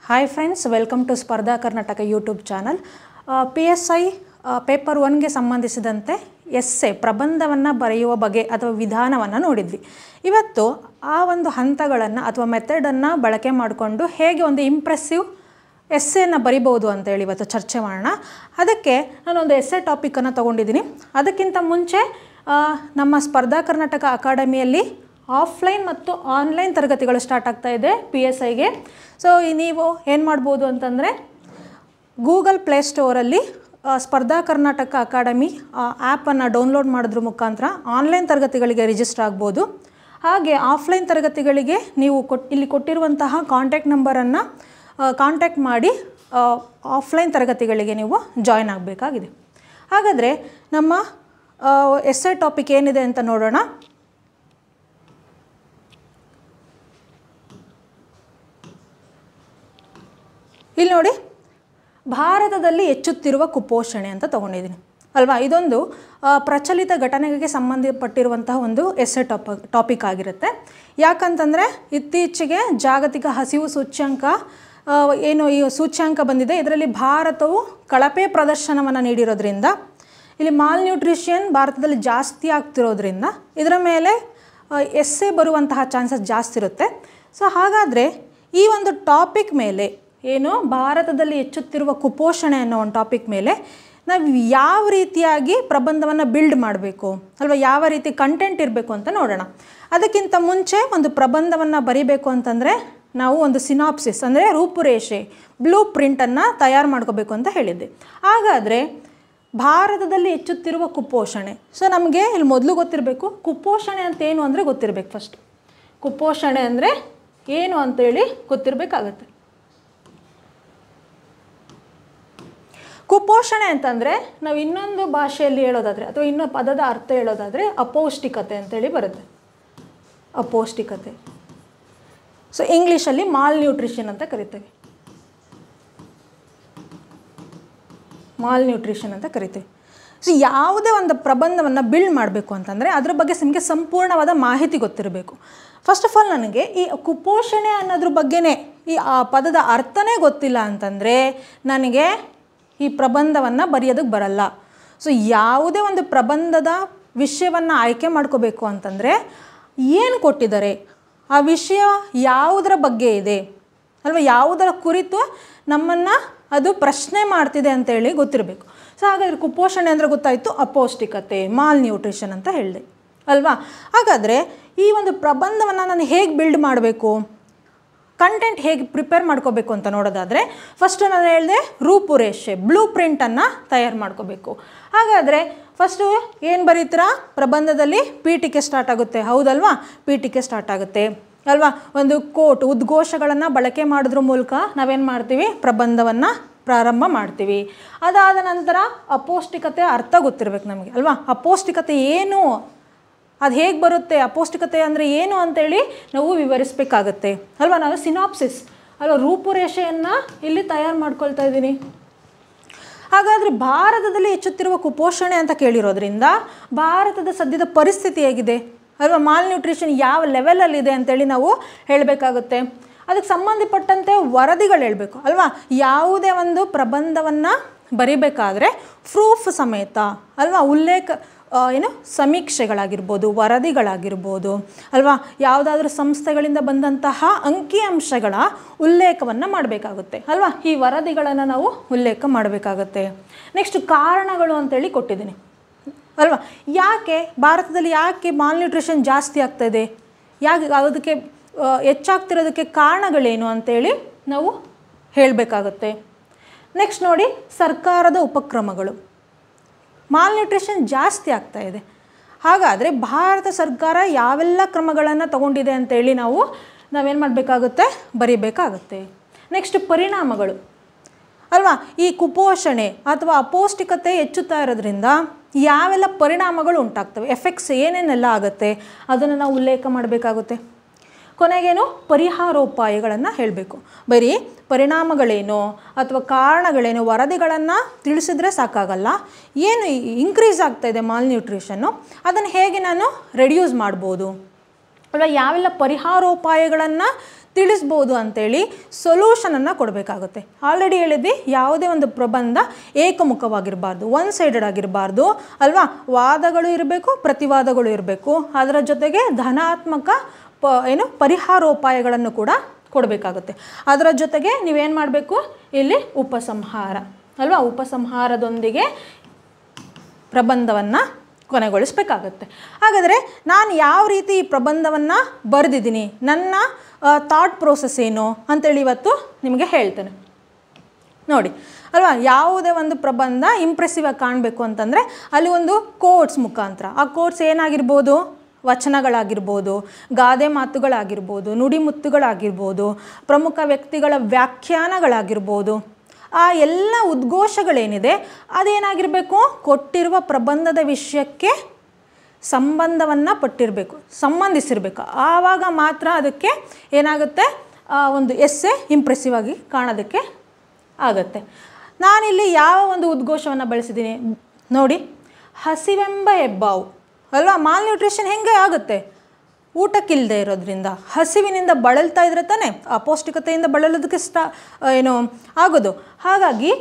Hi friends, welcome to Spardha Karnataka YouTube channel. PSI paper 1ಗೆ ಸಂಬಂಧಿಸಿದಂತೆ essay ಪ್ರಬಂಧವನ್ನು ಬರೆಯುವ ಬಗೆ ಅಥವಾ ವಿಧಾನವನ್ನು ನೋಡಿದ್ವಿ. ಇವತ್ತು ಆ ಒಂದು ಹಂತಗಳನ್ನು ಅಥವಾ ಮೆಥಡನ್ನು ಬಳಕೆ ಮಾಡಿಕೊಂಡು ಹೇಗೆ ಒಂದು ಇಂಪ್ರೆಸಿವ್ ಎಸ್ಸೆಯನ್ನು ಬರಿಬೋದು ಅಂತೇಳಿ ಇವತ್ತು ಚರ್ಚೆ ಮಾಡೋಣ. ಅದಕ್ಕೆ ನಾನೊಂದು ಎಸ್ಸೆ ಟಾಪಿಕನ್ನು ತೊಗೊಂಡಿದ್ದೀನಿ. ಅದಕ್ಕಿಂತ ಮುಂಚೆ ನಮ್ಮ ಸ್ಪರ್ಧಾ ಕರ್ನಾಟಕ ಅಕಾಡೆಮಿಯಲ್ಲಿ ಆಫ್ಲೈನ್ ಮತ್ತು ಆನ್ಲೈನ್ ತರಗತಿಗಳು ಸ್ಟಾರ್ಟ್ ಆಗ್ತಾ ಇದೆ PSIಗೆ. ಸೊ ನೀವು ಏನು ಮಾಡ್ಬೋದು ಅಂತಂದರೆ ಗೂಗಲ್ ಪ್ಲೇಸ್ಟೋರಲ್ಲಿ ಸ್ಪರ್ಧಾ ಕರ್ನಾಟಕ ಅಕಾಡೆಮಿ ಆ್ಯಪನ್ನು ಡೌನ್ಲೋಡ್ ಮಾಡೋದ್ರ ಮುಖಾಂತರ ಆನ್ಲೈನ್ ತರಗತಿಗಳಿಗೆ ರಿಜಿಸ್ಟರ್ ಆಗ್ಬೋದು. ಹಾಗೆ ಆಫ್ಲೈನ್ ತರಗತಿಗಳಿಗೆ ನೀವು ಇಲ್ಲಿ ಕೊಟ್ಟಿರುವಂತಹ ಕಾಂಟ್ಯಾಕ್ಟ್ ನಂಬರನ್ನು ಕಾಂಟ್ಯಾಕ್ಟ್ ಮಾಡಿ ಆಫ್ಲೈನ್ ತರಗತಿಗಳಿಗೆ ನೀವು ಜಾಯ್ನ್ ಆಗಬೇಕಾಗಿದೆ. ಹಾಗಾದರೆ ನಮ್ಮ ಎಸ್ಸೆ ಟಾಪಿಕ್ ಏನಿದೆ ಅಂತ ನೋಡೋಣ. ಇಲ್ಲಿ ನೋಡಿ, ಭಾರತದಲ್ಲಿ ಹೆಚ್ಚುತ್ತಿರುವ ಕುಪೋಷಣೆ ಅಂತ ತೊಗೊಂಡಿದ್ದೀನಿ ಅಲ್ವಾ. ಇದೊಂದು ಪ್ರಚಲಿತ ಘಟನೆಗೆ ಸಂಬಂಧಪಟ್ಟಿರುವಂತಹ ಒಂದು ಎಸ್ಸೆ ಟಾಪಿಕ್ ಆಗಿರುತ್ತೆ. ಯಾಕಂತಂದರೆ ಇತ್ತೀಚೆಗೆ ಜಾಗತಿಕ ಹಸಿವು ಸೂಚ್ಯಂಕ ಏನು ಈ ಸೂಚ್ಯಂಕ ಬಂದಿದೆ. ಇದರಲ್ಲಿ ಭಾರತವು ಕಳಪೆ ಪ್ರದರ್ಶನವನ್ನು ನೀಡಿರೋದ್ರಿಂದ, ಇಲ್ಲಿ ಮಾಲ್ ನ್ಯೂಟ್ರಿಷನ್ ಭಾರತದಲ್ಲಿ ಜಾಸ್ತಿ ಆಗ್ತಿರೋದ್ರಿಂದ ಇದರ ಮೇಲೆ ಎಸ್ಸೆ ಬರುವಂತಹ ಚಾನ್ಸಸ್ ಜಾಸ್ತಿ ಇರುತ್ತೆ. ಸೊ ಹಾಗಾದರೆ ಈ ಒಂದು ಟಾಪಿಕ್ ಮೇಲೆ ಏನು ಭಾರತದಲ್ಲಿ ಹೆಚ್ಚುತ್ತಿರುವ ಕುಪೋಷಣೆ ಅನ್ನೋ ಒಂದು ಟಾಪಿಕ್ ಮೇಲೆ ನಾವು ಯಾವ ರೀತಿಯಾಗಿ ಪ್ರಬಂಧವನ್ನು ಬಿಲ್ಡ್ ಮಾಡಬೇಕು ಅಲ್ವಾ, ಯಾವ ರೀತಿ ಕಂಟೆಂಟ್ ಇರಬೇಕು ಅಂತ ನೋಡೋಣ. ಅದಕ್ಕಿಂತ ಮುಂಚೆ ಒಂದು ಪ್ರಬಂಧವನ್ನು ಬರೀಬೇಕು ಅಂತಂದರೆ ನಾವು ಒಂದು ಸಿನಾಪ್ಸಿಸ್ ಅಂದರೆ ರೂಪುರೇಷೆ ಬ್ಲೂ ಪ್ರಿಂಟನ್ನು ತಯಾರು ಮಾಡ್ಕೋಬೇಕು ಅಂತ ಹೇಳಿದ್ದೆ. ಹಾಗಾದರೆ ಭಾರತದಲ್ಲಿ ಹೆಚ್ಚುತ್ತಿರುವ ಕುಪೋಷಣೆ, ಸೊ ನಮಗೆ ಇಲ್ಲಿ ಮೊದಲು ಗೊತ್ತಿರಬೇಕು ಕುಪೋಷಣೆ ಅಂತ ಏನು ಅಂದರೆ ಗೊತ್ತಿರಬೇಕು. ಫಸ್ಟ್ ಕುಪೋಷಣೆ ಅಂದರೆ ಏನು ಅಂತೇಳಿ ಗೊತ್ತಿರಬೇಕಾಗತ್ತೆ. ಕುಪೋಷಣೆ ಅಂತಂದರೆ ನಾವು ಇನ್ನೊಂದು ಭಾಷೆಯಲ್ಲಿ ಹೇಳೋದಾದರೆ ಅಥವಾ ಇನ್ನೊಂದು ಪದದ ಅರ್ಥ ಹೇಳೋದಾದರೆ ಅಪೌಷ್ಟಿಕತೆ ಅಂತೇಳಿ ಬರುತ್ತೆ. ಅಪೌಷ್ಟಿಕತೆ, ಸೊ ಇಂಗ್ಲೀಷಲ್ಲಿ ಮಾಲ್ ನ್ಯೂಟ್ರಿಷನ್ ಅಂತ ಕರಿತೇವೆ. ಮಾಲ್ ನ್ಯೂಟ್ರಿಷನ್ ಅಂತ ಕರಿತೀವಿ. ಸೊ ಯಾವುದೇ ಒಂದು ಪ್ರಬಂಧವನ್ನು ಬಿಲ್ಡ್ ಮಾಡಬೇಕು ಅಂತಂದರೆ ಅದ್ರ ಬಗ್ಗೆ ನಿಮಗೆ ಸಂಪೂರ್ಣವಾದ ಮಾಹಿತಿ ಗೊತ್ತಿರಬೇಕು. ಫಸ್ಟ್ ಆಫ್ ಆಲ್ ನನಗೆ ಈ ಕುಪೋಷಣೆ ಅನ್ನೋದ್ರ ಬಗ್ಗೆನೇ ಈ ಆ ಪದದ ಅರ್ಥನೇ ಗೊತ್ತಿಲ್ಲ ಅಂತಂದರೆ ನನಗೆ ಈ ಪ್ರಬಂಧವನ್ನು ಬರೆಯೋದಕ್ಕೆ ಬರಲ್ಲ. ಸೊ ಯಾವುದೇ ಒಂದು ಪ್ರಬಂಧದ ವಿಷಯವನ್ನು ಆಯ್ಕೆ ಮಾಡ್ಕೋಬೇಕು ಅಂತಂದರೆ ಏನು ಕೊಟ್ಟಿದ್ದಾರೆ, ಆ ವಿಷಯ ಯಾವುದರ ಬಗ್ಗೆ ಇದೆ ಅಲ್ವಾ, ಯಾವುದರ ಕುರಿತು ನಮ್ಮನ್ನು ಅದು ಪ್ರಶ್ನೆ ಮಾಡ್ತಿದೆ ಅಂತೇಳಿ ಗೊತ್ತಿರಬೇಕು. ಸೊ ಹಾಗಾದರೆ ಕುಪೋಷಣೆ ಅಂದರೆ ಗೊತ್ತಾಯಿತು, ಅಪೌಷ್ಟಿಕತೆ ಮಾಲ್ ನ್ಯೂಟ್ರಿಷನ್ ಅಂತ ಹೇಳಿದೆ ಅಲ್ವಾ. ಹಾಗಾದರೆ ಈ ಒಂದು ಪ್ರಬಂಧವನ್ನು ನಾನು ಹೇಗೆ ಬಿಲ್ಡ್ ಮಾಡಬೇಕು, ಕಂಟೆಂಟ್ ಹೇಗೆ ಪ್ರಿಪೇರ್ ಮಾಡ್ಕೋಬೇಕು ಅಂತ ನೋಡೋದಾದರೆ ಫಸ್ಟು ನಾನು ಹೇಳಿದೆ ರೂಪುರೇಷೆ ಬ್ಲೂ ಪ್ರಿಂಟನ್ನು ತಯಾರು ಮಾಡ್ಕೋಬೇಕು. ಹಾಗಾದರೆ ಫಸ್ಟು ಏನು ಬರೀತೀರಾ, ಪ್ರಬಂಧದಲ್ಲಿ ಪೀಠಿಕೆ ಸ್ಟಾರ್ಟ್ ಆಗುತ್ತೆ ಹೌದಲ್ವಾ. ಪೀಠಿಕೆ ಸ್ಟಾರ್ಟ್ ಆಗುತ್ತೆ ಅಲ್ವಾ. ಒಂದು ಕೋಟ್ ಉದ್ಘೋಷಗಳನ್ನು ಬಳಕೆ ಮಾಡೋದ್ರ ಮೂಲಕ ನಾವೇನು ಮಾಡ್ತೀವಿ, ಪ್ರಬಂಧವನ್ನು ಪ್ರಾರಂಭ ಮಾಡ್ತೀವಿ. ಅದಾದ ನಂತರ ಅಪೌಷ್ಟಿಕತೆ ಅರ್ಥ ಗೊತ್ತಿರಬೇಕು ನಮಗೆ ಅಲ್ವಾ. ಅಪೌಷ್ಟಿಕತೆ ಏನು, ಅದು ಹೇಗೆ ಬರುತ್ತೆ, ಅಪೌಷ್ಟಿಕತೆ ಅಂದರೆ ಏನು ಅಂತೇಳಿ ನಾವು ವಿವರಿಸಬೇಕಾಗತ್ತೆ ಅಲ್ವಾ. ನಾನು ಸಿನಾಪ್ಸಿಸ್ ಅಲ್ವಾ ರೂಪುರೇಷೆಯನ್ನು ಇಲ್ಲಿ ತಯಾರು ಮಾಡ್ಕೊಳ್ತಾ ಇದ್ದೀನಿ. ಹಾಗಾದರೆ ಭಾರತದಲ್ಲಿ ಹೆಚ್ಚುತ್ತಿರುವ ಕುಪೋಷಣೆ ಅಂತ ಕೇಳಿರೋದ್ರಿಂದ ಭಾರತದ ಸದ್ಯದ ಪರಿಸ್ಥಿತಿ ಹೇಗಿದೆ ಅಲ್ವಾ, ಮಾಲ್ ನ್ಯೂಟ್ರಿಷನ್ ಯಾವ ಲೆವೆಲಲ್ಲಿದೆ ಅಂತೇಳಿ ನಾವು ಹೇಳಬೇಕಾಗುತ್ತೆ. ಅದಕ್ಕೆ ಸಂಬಂಧಪಟ್ಟಂತೆ ವರದಿಗಳು ಹೇಳಬೇಕು ಅಲ್ವಾ. ಯಾವುದೇ ಒಂದು ಪ್ರಬಂಧವನ್ನು ಬರಿಬೇಕಾದ್ರೆ ಪ್ರೂಫ್ ಸಮೇತ ಅಲ್ವಾ, ಉಲ್ಲೇಖ ಏನು ಸಮೀಕ್ಷೆಗಳಾಗಿರ್ಬೋದು, ವರದಿಗಳಾಗಿರ್ಬೋದು ಅಲ್ವಾ, ಯಾವುದಾದ್ರೂ ಸಂಸ್ಥೆಗಳಿಂದ ಬಂದಂತಹ ಅಂಕಿಅಂಶಗಳ ಉಲ್ಲೇಖವನ್ನು ಮಾಡಬೇಕಾಗುತ್ತೆ ಅಲ್ವಾ. ಈ ವರದಿಗಳನ್ನು ನಾವು ಉಲ್ಲೇಖ ಮಾಡಬೇಕಾಗತ್ತೆ. ನೆಕ್ಸ್ಟ್ ಕಾರಣಗಳು ಅಂತೇಳಿ ಕೊಟ್ಟಿದ್ದೀನಿ ಅಲ್ವಾ. ಯಾಕೆ ಭಾರತದಲ್ಲಿ ಯಾಕೆ ಮಾಲ್ ನ್ಯೂಟ್ರಿಷನ್ ಜಾಸ್ತಿ ಆಗ್ತಾಯಿದೆ, ಯಾಕೆ ಅದಕ್ಕೆ ಹೆಚ್ಚಾಗ್ತಿರೋದಕ್ಕೆ ಕಾರಣಗಳೇನು ಅಂತೇಳಿ ನಾವು ಹೇಳಬೇಕಾಗತ್ತೆ. ನೆಕ್ಸ್ಟ್ ನೋಡಿ, ಸರ್ಕಾರದ ಉಪಕ್ರಮಗಳು, ಮಾಲ್ ನ್ಯೂಟ್ರಿಷನ್ ಜಾಸ್ತಿ ಆಗ್ತಾ ಇದೆ. ಹಾಗಾದರೆ ಭಾರತ ಸರ್ಕಾರ ಯಾವೆಲ್ಲ ಕ್ರಮಗಳನ್ನು ತಗೊಂಡಿದೆ ಅಂತೇಳಿ ನಾವೇನು ಮಾಡಬೇಕಾಗುತ್ತೆ, ಬರೀಬೇಕಾಗತ್ತೆ. ನೆಕ್ಸ್ಟ್ ಪರಿಣಾಮಗಳು ಅಲ್ವಾ. ಈ ಕುಪೋಷಣೆ ಅಥವಾ ಅಪೌಷ್ಟಿಕತೆ ಹೆಚ್ಚುತ್ತಾ ಇರೋದ್ರಿಂದ ಯಾವೆಲ್ಲ ಪರಿಣಾಮಗಳು ಉಂಟಾಗ್ತವೆ, ಎಫೆಕ್ಟ್ಸ್ ಏನೇನೆಲ್ಲ ಆಗುತ್ತೆ ಅದನ್ನು ನಾವು ಉಲ್ಲೇಖ ಮಾಡಬೇಕಾಗುತ್ತೆ. ಕೊನೆಗೇನು ಪರಿಹಾರೋಪಾಯಗಳನ್ನು ಹೇಳಬೇಕು. ಬರೀ ಪರಿಣಾಮಗಳೇನು ಅಥವಾ ಕಾರಣಗಳೇನು ವರದಿಗಳನ್ನು ತಿಳಿಸಿದ್ರೆ ಸಾಕಾಗಲ್ಲ. ಏನು ಇನ್ಕ್ರೀಸ್ ಆಗ್ತಾಯಿದೆ ಮಾಲ್ ನ್ಯೂಟ್ರಿಷನ್ನು, ಅದನ್ನು ಹೇಗೆ ನಾನು ರೆಡ್ಯೂಸ್ ಮಾಡ್ಬೋದು ಅಲ್ವಾ, ಯಾವೆಲ್ಲ ಪರಿಹಾರೋಪಾಯಗಳನ್ನು ತಿಳಿಸ್ಬೋದು ಅಂತೇಳಿ ಸೊಲ್ಯೂಷನನ್ನು ಕೊಡಬೇಕಾಗುತ್ತೆ. ಆಲ್ರೆಡಿ ಹೇಳಿದ್ವಿ, ಯಾವುದೇ ಒಂದು ಪ್ರಬಂಧ ಏಕಮುಖವಾಗಿರಬಾರ್ದು, ಒನ್ ಸೈಡೆಡ್ ಆಗಿರಬಾರ್ದು ಅಲ್ವಾ. ವಾದಗಳು ಇರಬೇಕು, ಪ್ರತಿವಾದಗಳು ಇರಬೇಕು, ಅದರ ಜೊತೆಗೆ ಧನಾತ್ಮಕ ಪರಿಹಾರೋಪಾಯಗಳನ್ನು ಕೂಡ ಕೊಡಬೇಕಾಗುತ್ತೆ. ಅದರ ಜೊತೆಗೆ ನೀವೇನು ಮಾಡಬೇಕು, ಇಲ್ಲಿ ಉಪಸಂಹಾರ ಅಲ್ವಾ, ಉಪಸಂಹಾರದೊಂದಿಗೆ ಪ್ರಬಂಧವನ್ನು ಕೊನೆಗೊಳಿಸಬೇಕಾಗತ್ತೆ. ಹಾಗಾದರೆ ನಾನು ಯಾವ ರೀತಿ ಈ ಪ್ರಬಂಧವನ್ನು ಬರೆದಿದ್ದೀನಿ, ನನ್ನ ಥಾಟ್ ಪ್ರೋಸೆಸ್ ಏನು ಅಂತೇಳಿ ಇವತ್ತು ನಿಮಗೆ ಹೇಳ್ತೇನೆ ನೋಡಿ ಅಲ್ವಾ. ಯಾವುದೇ ಒಂದು ಪ್ರಬಂಧ ಇಂಪ್ರೆಸಿವ್ ಆಗಿ ಕಾಣಬೇಕು ಅಂತಂದರೆ ಅಲ್ಲಿ ಒಂದು ಕೋಟ್ಸ್ ಮುಖಾಂತರ, ಆ ಕೋಟ್ಸ್ ಏನಾಗಿರ್ಬೋದು, ವಚನಗಳಾಗಿರ್ಬೋದು, ಗಾದೆ ಮಾತುಗಳಾಗಿರ್ಬೋದು, ನುಡಿಮುತ್ತುಗಳಾಗಿರ್ಬೋದು, ಪ್ರಮುಖ ವ್ಯಕ್ತಿಗಳ ವ್ಯಾಖ್ಯಾನಗಳಾಗಿರ್ಬೋದು, ಆ ಎಲ್ಲ ಉದ್ಘೋಷಗಳೇನಿದೆ ಅದೇನಾಗಿರಬೇಕು, ಕೊಟ್ಟಿರುವ ಪ್ರಬಂಧದ ವಿಷಯಕ್ಕೆ ಸಂಬಂಧವನ್ನು ಪಟ್ಟಿರಬೇಕು, ಸಂಬಂಧಿಸಿರಬೇಕು. ಆವಾಗ ಮಾತ್ರ ಅದಕ್ಕೆ ಏನಾಗುತ್ತೆ, ಒಂದು ಎಸ್ಸೆ ಇಂಪ್ರೆಸಿವ್ ಆಗಿ ಕಾಣೋದಕ್ಕೆ ಆಗುತ್ತೆ. ನಾನಿಲ್ಲಿ ಯಾವ ಒಂದು ಉದ್ಘೋಷವನ್ನು ಬಳಸಿದ್ದೀನಿ ನೋಡಿ, ಹಸಿವೆಂಬ ಹೆಬ್ಬಾವು ಅಲ್ವಾ. ಮಾಲ್ ನ್ಯೂಟ್ರಿಷನ್ ಹೆಂಗೆ ಆಗುತ್ತೆ, ಊಟಕ್ಕಿಲ್ಲದೆ ಇರೋದ್ರಿಂದ, ಹಸಿವಿನಿಂದ ಬಳಲ್ತಾ ಇದ್ರೆ ತಾನೇ ಅಪೌಷ್ಟಿಕತೆಯಿಂದ ಬಳಲೋದಕ್ಕೆ ಆಗೋದು. ಹಾಗಾಗಿ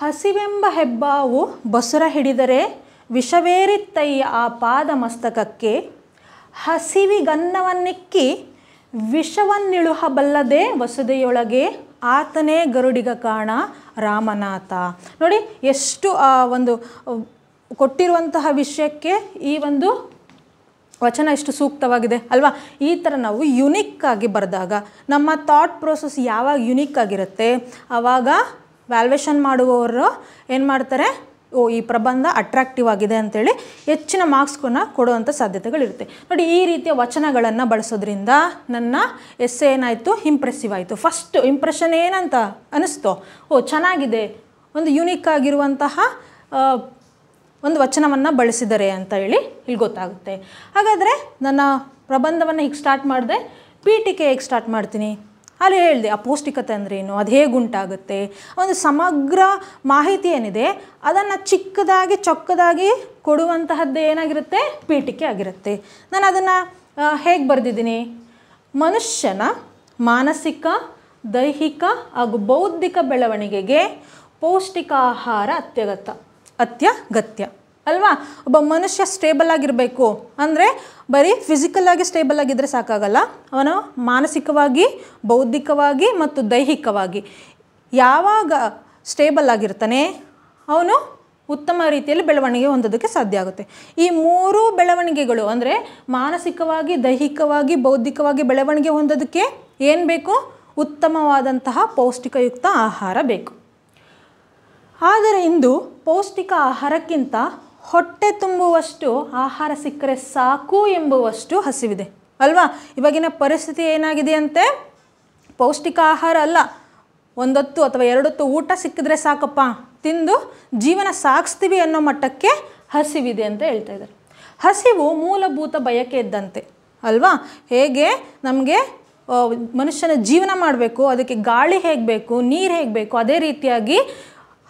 ಹಸಿವೆಂಬ ಹೆಬ್ಬಾವು ಬಸುರ ಹಿಡಿದರೆ ವಿಷವೇರಿತ್ತಯ್ಯ ಆ ಪಾದ ಮಸ್ತಕಕ್ಕೆ, ಹಸಿವಿಗನ್ನವನ್ನಿಕ್ಕಿ ವಿಷವನ್ನಿಳುಹಬಲ್ಲದೆ ವಸುದೆಯೊಳಗೆ ಆತನೇ ಗರುಡಿಗ ಕಾಣ ರಾಮನಾಥ. ನೋಡಿ ಎಷ್ಟು ಒಂದು ಕೊಟ್ಟಿರುವಂತಹ ವಿಷಯಕ್ಕೆ ಈ ಒಂದು ವಚನ ಎಷ್ಟು ಸೂಕ್ತವಾಗಿದೆ ಅಲ್ವಾ. ಈ ಥರ ನಾವು ಯುನಿಕ್ ಆಗಿ ಬರೆದಾಗ ನಮ್ಮ ಥಾಟ್ ಪ್ರೋಸೆಸ್ ಯಾವಾಗ ಯುನಿಕ್ ಆಗಿರುತ್ತೆ ಆವಾಗ ವ್ಯಾಲ್ಯೂಯೇಷನ್ ಮಾಡುವವರು ಏನು ಮಾಡ್ತಾರೆ, ಈ ಪ್ರಬಂಧ ಅಟ್ರಾಕ್ಟಿವ್ ಆಗಿದೆ ಅಂತೇಳಿ ಹೆಚ್ಚಿನ ಮಾರ್ಕ್ಸ್ಗಳನ್ನ ಕೊಡುವಂಥ ಸಾಧ್ಯತೆಗಳಿರುತ್ತೆ. ನೋಡಿ ಈ ರೀತಿಯ ವಚನಗಳನ್ನು ಬಳಸೋದ್ರಿಂದ ನನ್ನ ಎಸ್ಸೆ ಏನಾಯಿತು, ಇಂಪ್ರೆಸಿವ್ ಆಯಿತು. ಫಸ್ಟ್ ಇಂಪ್ರೆಷನ್ ಏನಂತ ಅನ್ನಿಸ್ತೋ, ಚೆನ್ನಾಗಿದೆ, ಒಂದು ಯುನಿಕ್ ಆಗಿರುವಂತಹ ಒಂದು ವಚನವನ್ನು ಬಳಸಿದ್ದಾರೆ ಅಂತ ಹೇಳಿ ಇಲ್ಲಿ ಗೊತ್ತಾಗುತ್ತೆ. ಹಾಗಾದರೆ ನನ್ನ ಪ್ರಬಂಧವನ್ನು ಹೀಗೆ ಸ್ಟಾರ್ಟ್ ಮಾಡಿದೆ, ಪೀಠಿಕೆ ಹೇಗೆ ಸ್ಟಾರ್ಟ್ ಮಾಡ್ತೀನಿ, ಅಲ್ಲಿ ಹೇಳಿದೆ ಅಪೌಷ್ಟಿಕತೆ ಅಂದ್ರೇನು, ಅದು ಹೇಗೆ ಉಂಟಾಗುತ್ತೆ, ಒಂದು ಸಮಗ್ರ ಮಾಹಿತಿ ಏನಿದೆ ಅದನ್ನು ಚಿಕ್ಕದಾಗಿ ಚೊಕ್ಕದಾಗಿ ಕೊಡುವಂತಹದ್ದು ಏನಾಗಿರುತ್ತೆ, ಪೀಠಿಕೆ ಆಗಿರುತ್ತೆ. ನಾನು ಅದನ್ನು ಹೇಗೆ ಬರೆದಿದ್ದೀನಿ, ಮನುಷ್ಯನ ಮಾನಸಿಕ, ದೈಹಿಕ ಹಾಗೂ ಬೌದ್ಧಿಕ ಬೆಳವಣಿಗೆಗೆ ಪೌಷ್ಟಿಕ ಆಹಾರ ಅತ್ಯಗತ್ಯ ಅಲ್ವಾ. ಒಬ್ಬ ಮನುಷ್ಯ ಸ್ಟೇಬಲ್ ಆಗಿರಬೇಕು ಅಂದರೆ ಬರೀ ಫಿಸಿಕಲ್ಲಾಗಿ ಸ್ಟೇಬಲ್ ಆಗಿದ್ದರೆ ಸಾಕಾಗಲ್ಲ, ಅವನು ಮಾನಸಿಕವಾಗಿ, ಬೌದ್ಧಿಕವಾಗಿ ಮತ್ತು ದೈಹಿಕವಾಗಿ ಯಾವಾಗ ಸ್ಟೇಬಲ್ ಆಗಿರ್ತಾನೆ ಅವನು ಉತ್ತಮ ರೀತಿಯಲ್ಲಿ ಬೆಳವಣಿಗೆ ಹೊಂದೋದಕ್ಕೆ ಸಾಧ್ಯ ಆಗುತ್ತೆ. ಈ ಮೂರು ಬೆಳವಣಿಗೆಗಳು ಅಂದರೆ ಮಾನಸಿಕವಾಗಿ, ದೈಹಿಕವಾಗಿ, ಬೌದ್ಧಿಕವಾಗಿ ಬೆಳವಣಿಗೆ ಹೊಂದೋದಕ್ಕೆ ಏನು ಬೇಕು, ಉತ್ತಮವಾದಂತಹ ಪೌಷ್ಟಿಕಯುಕ್ತ ಆಹಾರ ಬೇಕು. ಆದರೆ ಇಂದು ಪೌಷ್ಟಿಕ ಆಹಾರಕ್ಕಿಂತ ಹೊಟ್ಟೆ ತುಂಬುವಷ್ಟು ಆಹಾರ ಸಿಕ್ಕರೆ ಸಾಕು ಎಂಬುವಷ್ಟು ಹಸಿವಿದೆ ಅಲ್ವಾ. ಇವಾಗಿನ ಪರಿಸ್ಥಿತಿ ಏನಾಗಿದೆ ಅಂತೆ, ಪೌಷ್ಟಿಕ ಆಹಾರ ಅಲ್ಲ, ಒಂದೊತ್ತು ಅಥವಾ ಎರಡೊತ್ತು ಊಟ ಸಿಕ್ಕಿದ್ರೆ ಸಾಕಪ್ಪ, ತಿಂದು ಜೀವನ ಸಾಗಿಸ್ತೀವಿ ಅನ್ನೋ ಮಟ್ಟಕ್ಕೆ ಹಸಿವಿದೆ ಅಂತ ಹೇಳ್ತಾ ಇದ್ದಾರೆ. ಹಸಿವು ಮೂಲಭೂತ ಬಯಕೆ ಇದ್ದಂತೆ ಅಲ್ವಾ. ಹೇಗೆ ನಮಗೆ ಮನುಷ್ಯನ ಜೀವನ ಮಾಡಬೇಕು, ಅದಕ್ಕೆ ಗಾಳಿ ಹೇಗೆ ಬೇಕು, ನೀರು ಹೇಗೆ ಬೇಕು, ಅದೇ ರೀತಿಯಾಗಿ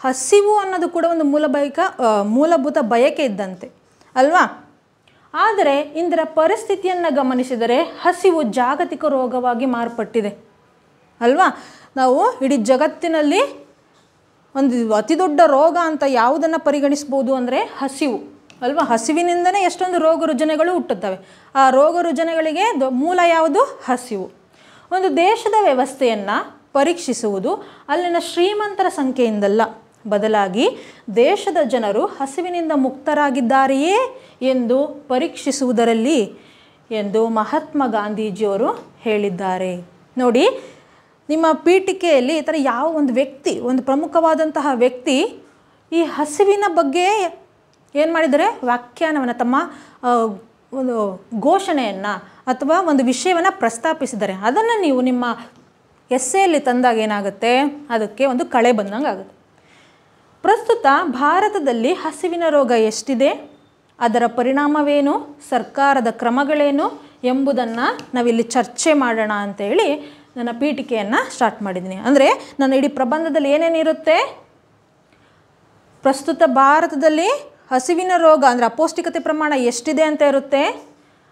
ಹಸಿವು ಅನ್ನೋದು ಕೂಡ ಒಂದು ಮೂಲಭೂತ ಬಯಕೆ ಇದ್ದಂತೆ ಅಲ್ವಾ. ಆದರೆ ಇಂದಿನ ಪರಿಸ್ಥಿತಿಯನ್ನು ಗಮನಿಸಿದರೆ ಹಸಿವು ಜಾಗತಿಕ ರೋಗವಾಗಿ ಮಾರ್ಪಟ್ಟಿದೆ ಅಲ್ವಾ. ನಾವು ಇಡೀ ಜಗತ್ತಿನಲ್ಲಿ ಒಂದು ಅತಿ ದೊಡ್ಡ ರೋಗ ಅಂತ ಯಾವುದನ್ನು ಪರಿಗಣಿಸ್ಬೋದು ಅಂದರೆ ಹಸಿವು ಅಲ್ವಾ. ಹಸಿವಿನಿಂದನೇ ಎಷ್ಟೊಂದು ರೋಗ ರುಜಿನಗಳು ಹುಟ್ಟುತ್ತವೆ. ಆ ರೋಗ ರುಜಿನಗಳಿಗೆ ಮೂಲ ಯಾವುದು, ಹಸಿವು. ಒಂದು ದೇಶದ ವ್ಯವಸ್ಥೆಯನ್ನು ಪರೀಕ್ಷಿಸುವುದು ಅಲ್ಲಿನ ಶ್ರೀಮಂತರ ಸಂಖ್ಯೆಯಿಂದಲ್ಲ, ಬದಲಾಗಿ ದೇಶದ ಜನರು ಹಸಿವಿನಿಂದ ಮುಕ್ತರಾಗಿದ್ದಾರೆಯೇ ಎಂದು ಪರೀಕ್ಷಿಸುವುದರಲ್ಲಿ ಎಂದು ಮಹಾತ್ಮ ಗಾಂಧೀಜಿಯವರು ಹೇಳಿದ್ದಾರೆ. ನೋಡಿ ನಿಮ್ಮ ಪೀಠಿಕೆಯಲ್ಲಿ ಈ ಥರ ಯಾವ ಒಂದು ವ್ಯಕ್ತಿ, ಒಂದು ಪ್ರಮುಖವಾದಂತಹ ವ್ಯಕ್ತಿ ಈ ಹಸಿವಿನ ಬಗ್ಗೆ ಏನು ಮಾಡಿದ್ದಾರೆ, ವ್ಯಾಖ್ಯಾನವನ್ನು, ತಮ್ಮ ಒಂದು ಘೋಷಣೆಯನ್ನು ಅಥವಾ ಒಂದು ವಿಷಯವನ್ನು ಪ್ರಸ್ತಾಪಿಸಿದ್ದಾರೆ. ಅದನ್ನು ನೀವು ನಿಮ್ಮ ಎಸ್ಸೆಯಲ್ಲಿ ತಂದಾಗ ಏನಾಗುತ್ತೆ, ಅದಕ್ಕೆ ಒಂದು ಕಳೆ ಬಂದಂಗೆ ಆಗುತ್ತೆ. ಪ್ರಸ್ತುತ ಭಾರತದಲ್ಲಿ ಹಸಿವಿನ ರೋಗ ಎಷ್ಟಿದೆ, ಅದರ ಪರಿಣಾಮವೇನು, ಸರ್ಕಾರದ ಕ್ರಮಗಳೇನು ಎಂಬುದನ್ನು ನಾವಿಲ್ಲಿ ಚರ್ಚೆ ಮಾಡೋಣ ಅಂತೇಳಿ ನನ್ನ ಪೀಠಿಕೆಯನ್ನು ಸ್ಟಾರ್ಟ್ ಮಾಡಿದ್ದೀನಿ. ಅಂದರೆ ನನ್ನ ಇಡೀ ಪ್ರಬಂಧದಲ್ಲಿ ಏನೇನಿರುತ್ತೆ, ಪ್ರಸ್ತುತ ಭಾರತದಲ್ಲಿ ಹಸಿವಿನ ರೋಗ ಅಂದರೆ ಅಪೌಷ್ಟಿಕತೆ ಪ್ರಮಾಣ ಎಷ್ಟಿದೆ ಅಂತ ಇರುತ್ತೆ,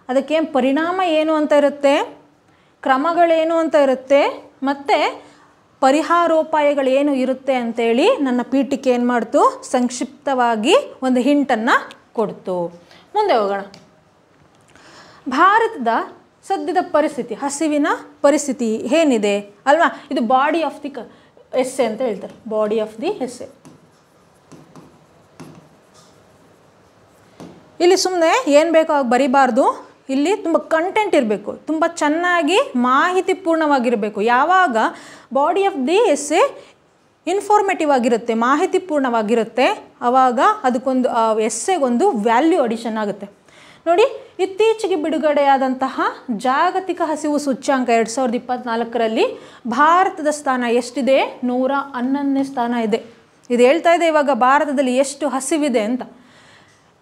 ಅದಕ್ಕೆ ಪರಿಣಾಮ ಏನು ಅಂತ ಇರುತ್ತೆ, ಕ್ರಮಗಳೇನು ಅಂತ ಇರುತ್ತೆ ಮತ್ತು ಪರಿಹಾರೋಪಾಯಗಳೇನು ಇರುತ್ತೆ ಅಂತೇಳಿ ನನ್ನ ಪೀಠಿಕೆ ಏನು ಮಾಡ್ತು, ಸಂಕ್ಷಿಪ್ತವಾಗಿ ಒಂದು ಹಿಂಟನ್ನು ಕೊಡ್ತು. ಮುಂದೆ ಹೋಗೋಣ. ಭಾರತದ ಸದ್ಯದ ಪರಿಸ್ಥಿತಿ, ಹಸಿವಿನ ಪರಿಸ್ಥಿತಿ ಏನಿದೆ ಅಲ್ವಾ, ಇದು ಬಾಡಿ ಆಫ್ ದಿ ಎಸ್ಸೆ ಅಂತ ಹೇಳ್ತಾರೆ. Body of the essay. ಇಲ್ಲಿ ಸುಮ್ಮನೆ ಏನು ಬೇಕೋ ಬರಿಬಾರ್ದು, ಇಲ್ಲಿ ತುಂಬ ಕಂಟೆಂಟ್ ಇರಬೇಕು, ತುಂಬ ಚೆನ್ನಾಗಿ ಮಾಹಿತಿಪೂರ್ಣವಾಗಿರಬೇಕು. ಯಾವಾಗ body of the essay informative ಆಗಿರುತ್ತೆ, ಮಾಹಿತಿಪೂರ್ಣವಾಗಿರುತ್ತೆ, ಆವಾಗ ಅದಕ್ಕೊಂದು ಎಸ್ಸೆಗೊಂದು ವ್ಯಾಲ್ಯೂ ಅಡಿಷನ್ ಆಗುತ್ತೆ. ನೋಡಿ, ಇತ್ತೀಚೆಗೆ ಬಿಡುಗಡೆಯಾದಂತಹ ಜಾಗತಿಕ ಹಸಿವು ಸೂಚ್ಯಾಂಕ 2024ರಲ್ಲಿ ಭಾರತದ ಸ್ಥಾನ ಎಷ್ಟಿದೆ? 111ನೇ ಸ್ಥಾನ ಇದೆ. ಇದು ಹೇಳ್ತಾ ಇದೆ ಇವಾಗ ಭಾರತದಲ್ಲಿ ಎಷ್ಟು ಹಸಿವಿದೆ ಅಂತ.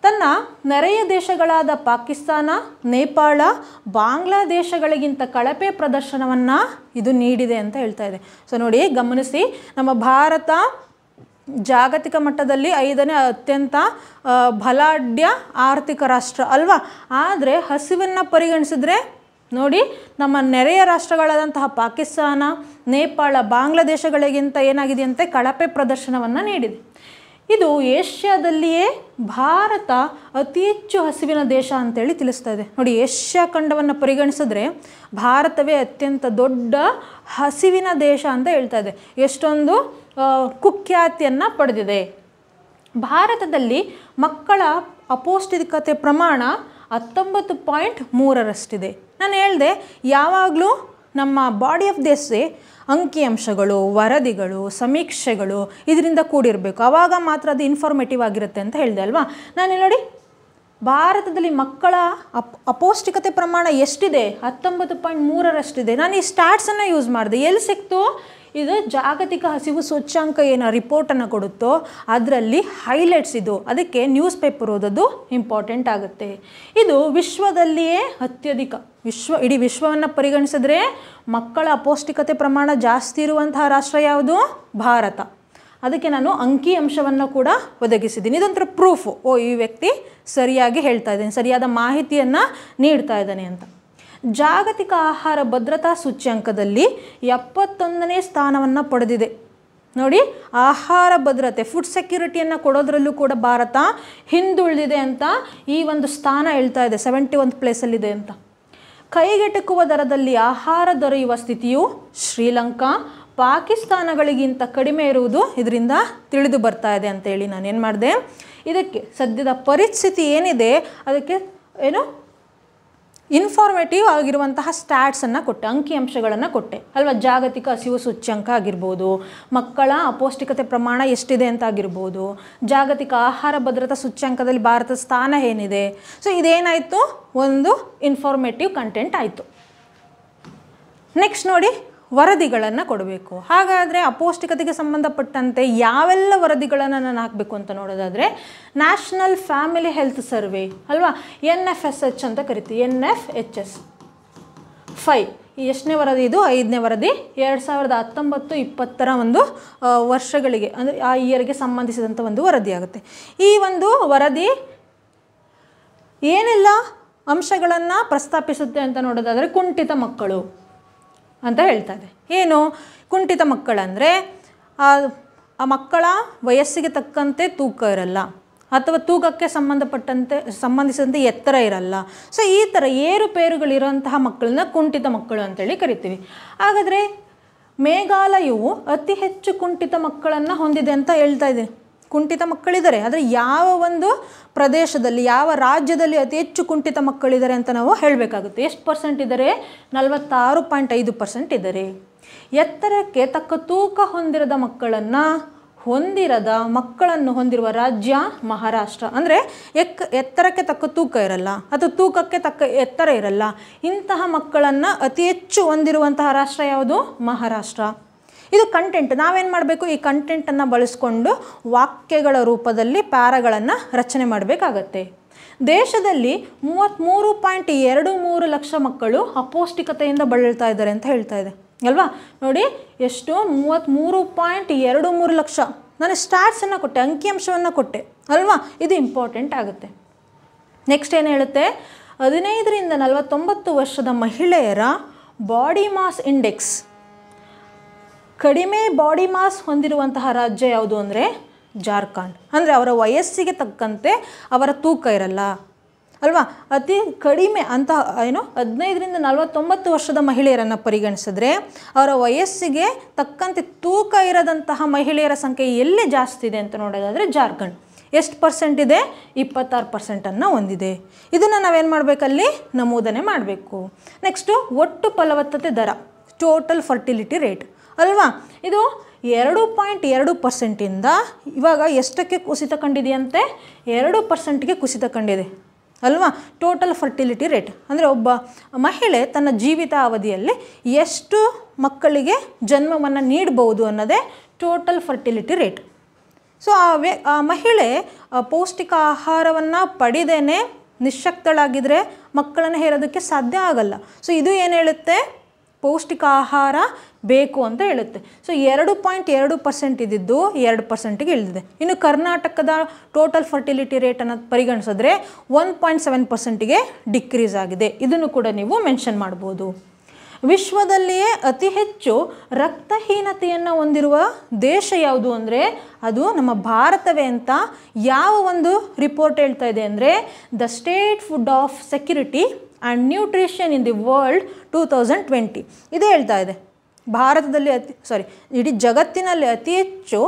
ತನ್ನ ನೆರೆಯ ದೇಶಗಳಾದ ಪಾಕಿಸ್ತಾನ, ನೇಪಾಳ, ಬಾಂಗ್ಲಾದೇಶಗಳಿಗಿಂತ ಕಳಪೆ ಪ್ರದರ್ಶನವನ್ನು ಇದು ನೀಡಿದೆ ಅಂತ ಹೇಳ್ತಾ ಇದೆ. ಸೊ ನೋಡಿ, ಗಮನಿಸಿ, ನಮ್ಮ ಭಾರತ ಜಾಗತಿಕ ಮಟ್ಟದಲ್ಲಿ 5ನೇ ಅತ್ಯಂತ ಬಲಾಢ್ಯ ಆರ್ಥಿಕ ರಾಷ್ಟ್ರ ಅಲ್ವಾ. ಆದರೆ ಹಸಿವನ್ನು ಪರಿಗಣಿಸಿದ್ರೆ ನೋಡಿ, ನಮ್ಮ ನೆರೆಯ ರಾಷ್ಟ್ರಗಳಾದಂತಹ ಪಾಕಿಸ್ತಾನ, ನೇಪಾಳ, ಬಾಂಗ್ಲಾದೇಶಗಳಿಗಿಂತ ಏನಾಗಿದೆಯಂತೆ, ಕಳಪೆ ಪ್ರದರ್ಶನವನ್ನು ನೀಡಿದೆ. ಇದು ಏಷ್ಯಾದಲ್ಲಿಯೇ ಭಾರತ ಅತಿ ಹೆಚ್ಚು ಹಸಿವಿನ ದೇಶ ಅಂತೇಳಿ ತಿಳಿಸ್ತಾ ಇದೆ. ನೋಡಿ, ಏಷ್ಯಾ ಖಂಡವನ್ನು ಪರಿಗಣಿಸಿದ್ರೆ ಭಾರತವೇ ಅತ್ಯಂತ ದೊಡ್ಡ ಹಸಿವಿನ ದೇಶ ಅಂತ ಹೇಳ್ತಾ ಇದೆ. ಎಷ್ಟೊಂದು ಕುಖ್ಯಾತಿಯನ್ನು ಪಡೆದಿದೆ. ಭಾರತದಲ್ಲಿ ಮಕ್ಕಳ ಅಪೌಷ್ಟಿಕತೆ ಪ್ರಮಾಣ 19.3ರಷ್ಟಿದೆ. ನಾನು ಹೇಳಿದೆ, ಯಾವಾಗಲೂ ನಮ್ಮ ಬಾಡಿ ಆಫ್ ದಿ ಎಸ್ಸೆ ಅಂಕಿಅಂಶಗಳು, ವರದಿಗಳು, ಸಮೀಕ್ಷೆಗಳು ಇದರಿಂದ ಕೂಡಿರಬೇಕು. ಆವಾಗ ಮಾತ್ರ ಅದು ಇನ್ಫಾರ್ಮೇಟಿವ್ ಆಗಿರುತ್ತೆ ಅಂತ ಹೇಳಿದೆ ಅಲ್ವಾ. ನಾನು ನೋಡಿ, ಭಾರತದಲ್ಲಿ ಮಕ್ಕಳ ಅಪೌಷ್ಟಿಕತೆ ಪ್ರಮಾಣ ಎಷ್ಟಿದೆ? 19.3ರಷ್ಟಿದೆ. ನಾನು ಈ ಸ್ಟ್ಯಾಟ್ಸನ್ನು ಯೂಸ್ ಮಾಡಿದೆ. ಎಲ್ಲಿ ಸಿಕ್ತು? ಇದು ಜಾಗತಿಕ ಹಸಿವು ಸೂಚ್ಯಾಂಕ ಏನು ರಿಪೋರ್ಟನ್ನು ಕೊಡುತ್ತೋ ಅದರಲ್ಲಿ ಹೈಲೈಟ್ಸ್ ಇದು. ಅದಕ್ಕೆ ನ್ಯೂಸ್ ಪೇಪರ್ ಓದೋದು ಇಂಪಾರ್ಟೆಂಟ್ ಆಗುತ್ತೆ. ಇದು ವಿಶ್ವದಲ್ಲಿಯೇ ಅತ್ಯಧಿಕ, ಇಡೀ ವಿಶ್ವವನ್ನು ಪರಿಗಣಿಸಿದ್ರೆ ಮಕ್ಕಳ ಅಪೌಷ್ಟಿಕತೆ ಪ್ರಮಾಣ ಜಾಸ್ತಿ ಇರುವಂತಹ ರಾಷ್ಟ್ರ ಯಾವುದು? ಭಾರತ. ಅದಕ್ಕೆ ನಾನು ಅಂಕಿ ಅಂಶವನ್ನು ಕೂಡ ಒದಗಿಸಿದ್ದೀನಿ. ಇದೊಂಥರ ಪ್ರೂಫು, ಓ ಈ ವ್ಯಕ್ತಿ ಸರಿಯಾಗಿ ಹೇಳ್ತಾ ಇದ್ದಾನೆ, ಸರಿಯಾದ ಮಾಹಿತಿಯನ್ನು ನೀಡ್ತಾ ಇದ್ದಾನೆ ಅಂತ. ಜಾಗತಿಕ ಆಹಾರ ಭದ್ರತಾ ಸೂಚ್ಯಂಕದಲ್ಲಿ 71ನೇ ಸ್ಥಾನವನ್ನು ಪಡೆದಿದೆ. ನೋಡಿ, ಆಹಾರ ಭದ್ರತೆ, ಫುಡ್ ಸೆಕ್ಯೂರಿಟಿಯನ್ನು ಕೊಡೋದ್ರಲ್ಲೂ ಕೂಡ ಭಾರತ ಹಿಂದುಳಿದಿದೆ ಅಂತ ಈ ಒಂದು ಸ್ಥಾನ ಹೇಳ್ತಾ ಇದೆ. 71th ಪ್ಲೇಸಲ್ಲಿದೆ ಅಂತ. ಕೈಗೆಟುಕುವ ದರದಲ್ಲಿ ಆಹಾರ ದೊರೆಯುವ ಸ್ಥಿತಿಯು ಶ್ರೀಲಂಕಾ, ಪಾಕಿಸ್ತಾನಗಳಿಗಿಂತ ಕಡಿಮೆ ಇರುವುದು ಇದರಿಂದ ತಿಳಿದು ಬರ್ತಾ ಇದೆ ಅಂತೇಳಿ ನಾನೇನು ಮಾಡಿದೆ, ಇದಕ್ಕೆ ಸದ್ಯದ ಪರಿಸ್ಥಿತಿ ಏನಿದೆ ಅದಕ್ಕೆ ಏನು ಇನ್ಫಾರ್ಮೇಟಿವ್ ಆಗಿರುವಂತಹ ಸ್ಟ್ಯಾಟ್ಸನ್ನು ಕೊಟ್ಟೆ, ಅಂಕಿಅಂಶಗಳನ್ನು ಕೊಟ್ಟೆ ಅಲ್ವಾ. ಜಾಗತಿಕ ಹಸಿವು ಸೂಚ್ಯಂಕ ಆಗಿರ್ಬೋದು, ಮಕ್ಕಳ ಅಪೌಷ್ಟಿಕತೆ ಪ್ರಮಾಣ ಎಷ್ಟಿದೆ ಅಂತ ಆಗಿರ್ಬೋದು, ಜಾಗತಿಕ ಆಹಾರ ಭದ್ರತಾ ಸೂಚ್ಯಂಕದಲ್ಲಿ ಭಾರತದ ಸ್ಥಾನ ಏನಿದೆ. ಸೊ ಇದೇನಾಯಿತು, ಒಂದು ಇನ್ಫಾರ್ಮೇಟಿವ್ ಕಂಟೆಂಟ್ ಆಯಿತು. ನೆಕ್ಸ್ಟ್ ನೋಡಿ, ವರದಿಗಳನ್ನು ಕೊಡಬೇಕು. ಹಾಗಾದರೆ ಅಪೌಷ್ಟಿಕತೆಗೆ ಸಂಬಂಧಪಟ್ಟಂತೆ ಯಾವೆಲ್ಲ ವರದಿಗಳನ್ನು ನಾನು ಹಾಕಬೇಕು ಅಂತ ನೋಡೋದಾದರೆ, ನ್ಯಾಷನಲ್ ಫ್ಯಾಮಿಲಿ ಹೆಲ್ತ್ ಸರ್ವೆ ಅಲ್ವಾ, NFSH ಅಂತ ಕರಿತೀವಿ, NFHS 5. ಈ ಎಷ್ಟನೇ ವರದಿ ಇದು? 5ನೇ ವರದಿ. 2019-20 ಒಂದು ವರ್ಷಗಳಿಗೆ ಅಂದರೆ ಆ ಇಯರ್ಗೆ ಸಂಬಂಧಿಸಿದಂಥ ಒಂದು ವರದಿ ಆಗುತ್ತೆ. ಈ ಒಂದು ವರದಿ ಏನೆಲ್ಲ ಅಂಶಗಳನ್ನು ಪ್ರಸ್ತಾಪಿಸುತ್ತೆ ಅಂತ ನೋಡೋದಾದರೆ, ಕುಂಠಿತ ಮಕ್ಕಳು ಅಂತ ಹೇಳ್ತಾ ಇದೆ. ಏನು ಕುಂಠಿತ ಮಕ್ಕಳಂದರೆ ಆ ಮಕ್ಕಳ ವಯಸ್ಸಿಗೆ ತಕ್ಕಂತೆ ತೂಕ ಇರಲ್ಲ, ಅಥವಾ ತೂಕಕ್ಕೆ ಸಂಬಂಧಿಸಿದಂತೆ ಎತ್ತರ ಇರಲ್ಲ. ಸೊ ಈ ಥರ ಏರುಪೇರುಗಳಿರೋಂತಹ ಮಕ್ಕಳನ್ನ ಕುಂಠಿತ ಮಕ್ಕಳು ಅಂತೇಳಿ ಕರಿತೀವಿ. ಹಾಗಾದರೆ ಮೇಘಾಲಯವು ಅತಿ ಹೆಚ್ಚು ಕುಂಠಿತ ಮಕ್ಕಳನ್ನು ಹೊಂದಿದೆ ಅಂತ ಹೇಳ್ತಾ ಇದ್ದೀನಿ. ಕುಂಠಿತ ಮಕ್ಕಳಿದ್ದಾರೆ, ಆದರೆ ಯಾವ ಒಂದು ಪ್ರದೇಶದಲ್ಲಿ, ಯಾವ ರಾಜ್ಯದಲ್ಲಿ ಅತಿ ಹೆಚ್ಚು ಕುಂಠಿತ ಮಕ್ಕಳಿದ್ದಾರೆ ಅಂತ ನಾವು ಹೇಳಬೇಕಾಗುತ್ತೆ. ಎಷ್ಟು ಪರ್ಸೆಂಟ್ ಇದ್ದಾರೆ? 46.5% ಇದ್ದಾರೆ. ಎತ್ತರಕ್ಕೆ ತಕ್ಕ ತೂಕ ಹೊಂದಿರದ ಮಕ್ಕಳನ್ನು ಹೊಂದಿರುವ ರಾಜ್ಯ ಮಹಾರಾಷ್ಟ್ರ. ಅಂದರೆ ಎತ್ತರಕ್ಕೆ ತಕ್ಕ ತೂಕ ಇರಲ್ಲ ಅಥವಾ ತೂಕಕ್ಕೆ ತಕ್ಕ ಎತ್ತರ ಇರಲ್ಲ, ಇಂತಹ ಮಕ್ಕಳನ್ನು ಅತಿ ಹೆಚ್ಚು ಹೊಂದಿರುವಂತಹ ರಾಷ್ಟ್ರ ಯಾವುದು? ಮಹಾರಾಷ್ಟ್ರ. ಇದು ಕಂಟೆಂಟ್. ನಾವೇನು ಮಾಡಬೇಕು, ಈ ಕಂಟೆಂಟನ್ನು ಬಳಸ್ಕೊಂಡು ವಾಕ್ಯಗಳ ರೂಪದಲ್ಲಿ ಪ್ಯಾರಾಗಳನ್ನು ರಚನೆ ಮಾಡಬೇಕಾಗತ್ತೆ. ದೇಶದಲ್ಲಿ 33.23 ಲಕ್ಷ ಮಕ್ಕಳು ಅಪೌಷ್ಟಿಕತೆಯಿಂದ ಬಳಲ್ತಾ ಇದ್ದಾರೆ ಅಂತ ಹೇಳ್ತಾ ಇದೆ ಅಲ್ವಾ. ನೋಡಿ ಎಷ್ಟು, 33.23 ಲಕ್ಷ. ನಾನು ಸ್ಟ್ಯಾಟ್ಸನ್ನು ಕೊಟ್ಟೆ, ಅಂಕಿಅಂಶವನ್ನು ಕೊಟ್ಟೆ ಅಲ್ವಾ. ಇದು ಇಂಪಾರ್ಟೆಂಟ್ ಆಗುತ್ತೆ. ನೆಕ್ಸ್ಟ್ ಏನು ಹೇಳುತ್ತೆ, 15 ರಿಂದ 49 ವರ್ಷದ ಮಹಿಳೆಯರ ಬಾಡಿ ಮಾಸ್ ಇಂಡೆಕ್ಸ್ ಕಡಿಮೆ ಬಾಡಿ ಮಾಸ್ ಹೊಂದಿರುವಂತಹ ರಾಜ್ಯ ಯಾವುದು ಅಂದರೆ ಜಾರ್ಖಂಡ್. ಅಂದರೆ ಅವರ ವಯಸ್ಸಿಗೆ ತಕ್ಕಂತೆ ಅವರ ತೂಕ ಇರಲ್ಲ ಅಲ್ವಾ. ಅತಿ ಕಡಿಮೆ ಅಂತ 15ರಿಂದ 49 ವರ್ಷದ ಮಹಿಳೆಯರನ್ನು ಪರಿಗಣಿಸಿದ್ರೆ ಅವರ ವಯಸ್ಸಿಗೆ ತಕ್ಕಂತೆ ತೂಕ ಇರದಂತಹ ಮಹಿಳೆಯರ ಸಂಖ್ಯೆ ಎಲ್ಲಿ ಜಾಸ್ತಿ ಇದೆ ಅಂತ ನೋಡೋದಾದರೆ ಜಾರ್ಖಂಡ್. ಎಷ್ಟು ಪರ್ಸೆಂಟ್ ಇದೆ? 26% ಹೊಂದಿದೆ. ಇದನ್ನು ನಾವೇನು ಮಾಡಬೇಕಲ್ಲಿ ನಮೂದನೆ ಮಾಡಬೇಕು. ನೆಕ್ಸ್ಟು ಒಟ್ಟು ಫಲವತ್ತತೆ ದರ, ಟೋಟಲ್ ಫರ್ಟಿಲಿಟಿ ರೇಟ್ ಅಲ್ವಾ. ಇದು 2.2%ಇಂದ ಇವಾಗ ಎಷ್ಟಕ್ಕೆ ಕುಸಿತ ಕಂಡಿದೆಯಂತೆ? 2%ಗೆ ಕುಸಿತ ಕಂಡಿದೆ ಅಲ್ವಾ. ಟೋಟಲ್ ಫರ್ಟಿಲಿಟಿ ರೇಟ್ ಅಂದರೆ ಒಬ್ಬ ಮಹಿಳೆ ತನ್ನ ಜೀವಿತ ಅವಧಿಯಲ್ಲಿ ಎಷ್ಟು ಮಕ್ಕಳಿಗೆ ಜನ್ಮವನ್ನು ನೀಡಬಹುದು ಅನ್ನೋದೇ ಟೋಟಲ್ ಫರ್ಟಿಲಿಟಿ ರೇಟ್. ಸೊ ಆ ಮಹಿಳೆ ಪೌಷ್ಟಿಕ ಆಹಾರವನ್ನು ಪಡೆದೇನೆ ನಿಶ್ಶಕ್ತಳಾಗಿದ್ದರೆ ಮಕ್ಕಳನ್ನು ಹೇರೋದಕ್ಕೆ ಸಾಧ್ಯ ಆಗಲ್ಲ. ಸೊ ಇದು ಏನು ಹೇಳುತ್ತೆ? ಪೌಷ್ಟಿಕ ಆಹಾರ ಬೇಕು ಅಂತ ಹೇಳುತ್ತೆ. ಸೊ 2.2% ಇದ್ದಿದ್ದು 2%ಗೆ ಇಳಿದಿದೆ. ಇನ್ನು ಕರ್ನಾಟಕದ ಟೋಟಲ್ ಫರ್ಟಿಲಿಟಿ ರೇಟನ್ನು ಪರಿಗಣಿಸಿದ್ರೆ 1.7%ಗೆ ಡಿಕ್ರೀಸ್ ಆಗಿದೆ. ಇದನ್ನು ಕೂಡ ನೀವು ಮೆನ್ಷನ್ ಮಾಡ್ಬೋದು. ವಿಶ್ವದಲ್ಲಿಯೇ ಅತಿ ಹೆಚ್ಚು ರಕ್ತಹೀನತೆಯನ್ನು ಹೊಂದಿರುವ ದೇಶ ಯಾವುದು ಅಂದರೆ ಅದು ನಮ್ಮ ಭಾರತವೇ ಅಂತ ಯಾವ ಒಂದು ರಿಪೋರ್ಟ್ ಹೇಳ್ತಾ ಇದೆ ಅಂದರೆ the state food of security and nutrition in the world 2020 ಇದೇ ಹೇಳ್ತಾ ಇದೆ. ಭಾರತದಲ್ಲಿ ಇಡೀ ಜಗತ್ತಿನಲ್ಲಿ ಅತಿ ಹೆಚ್ಚು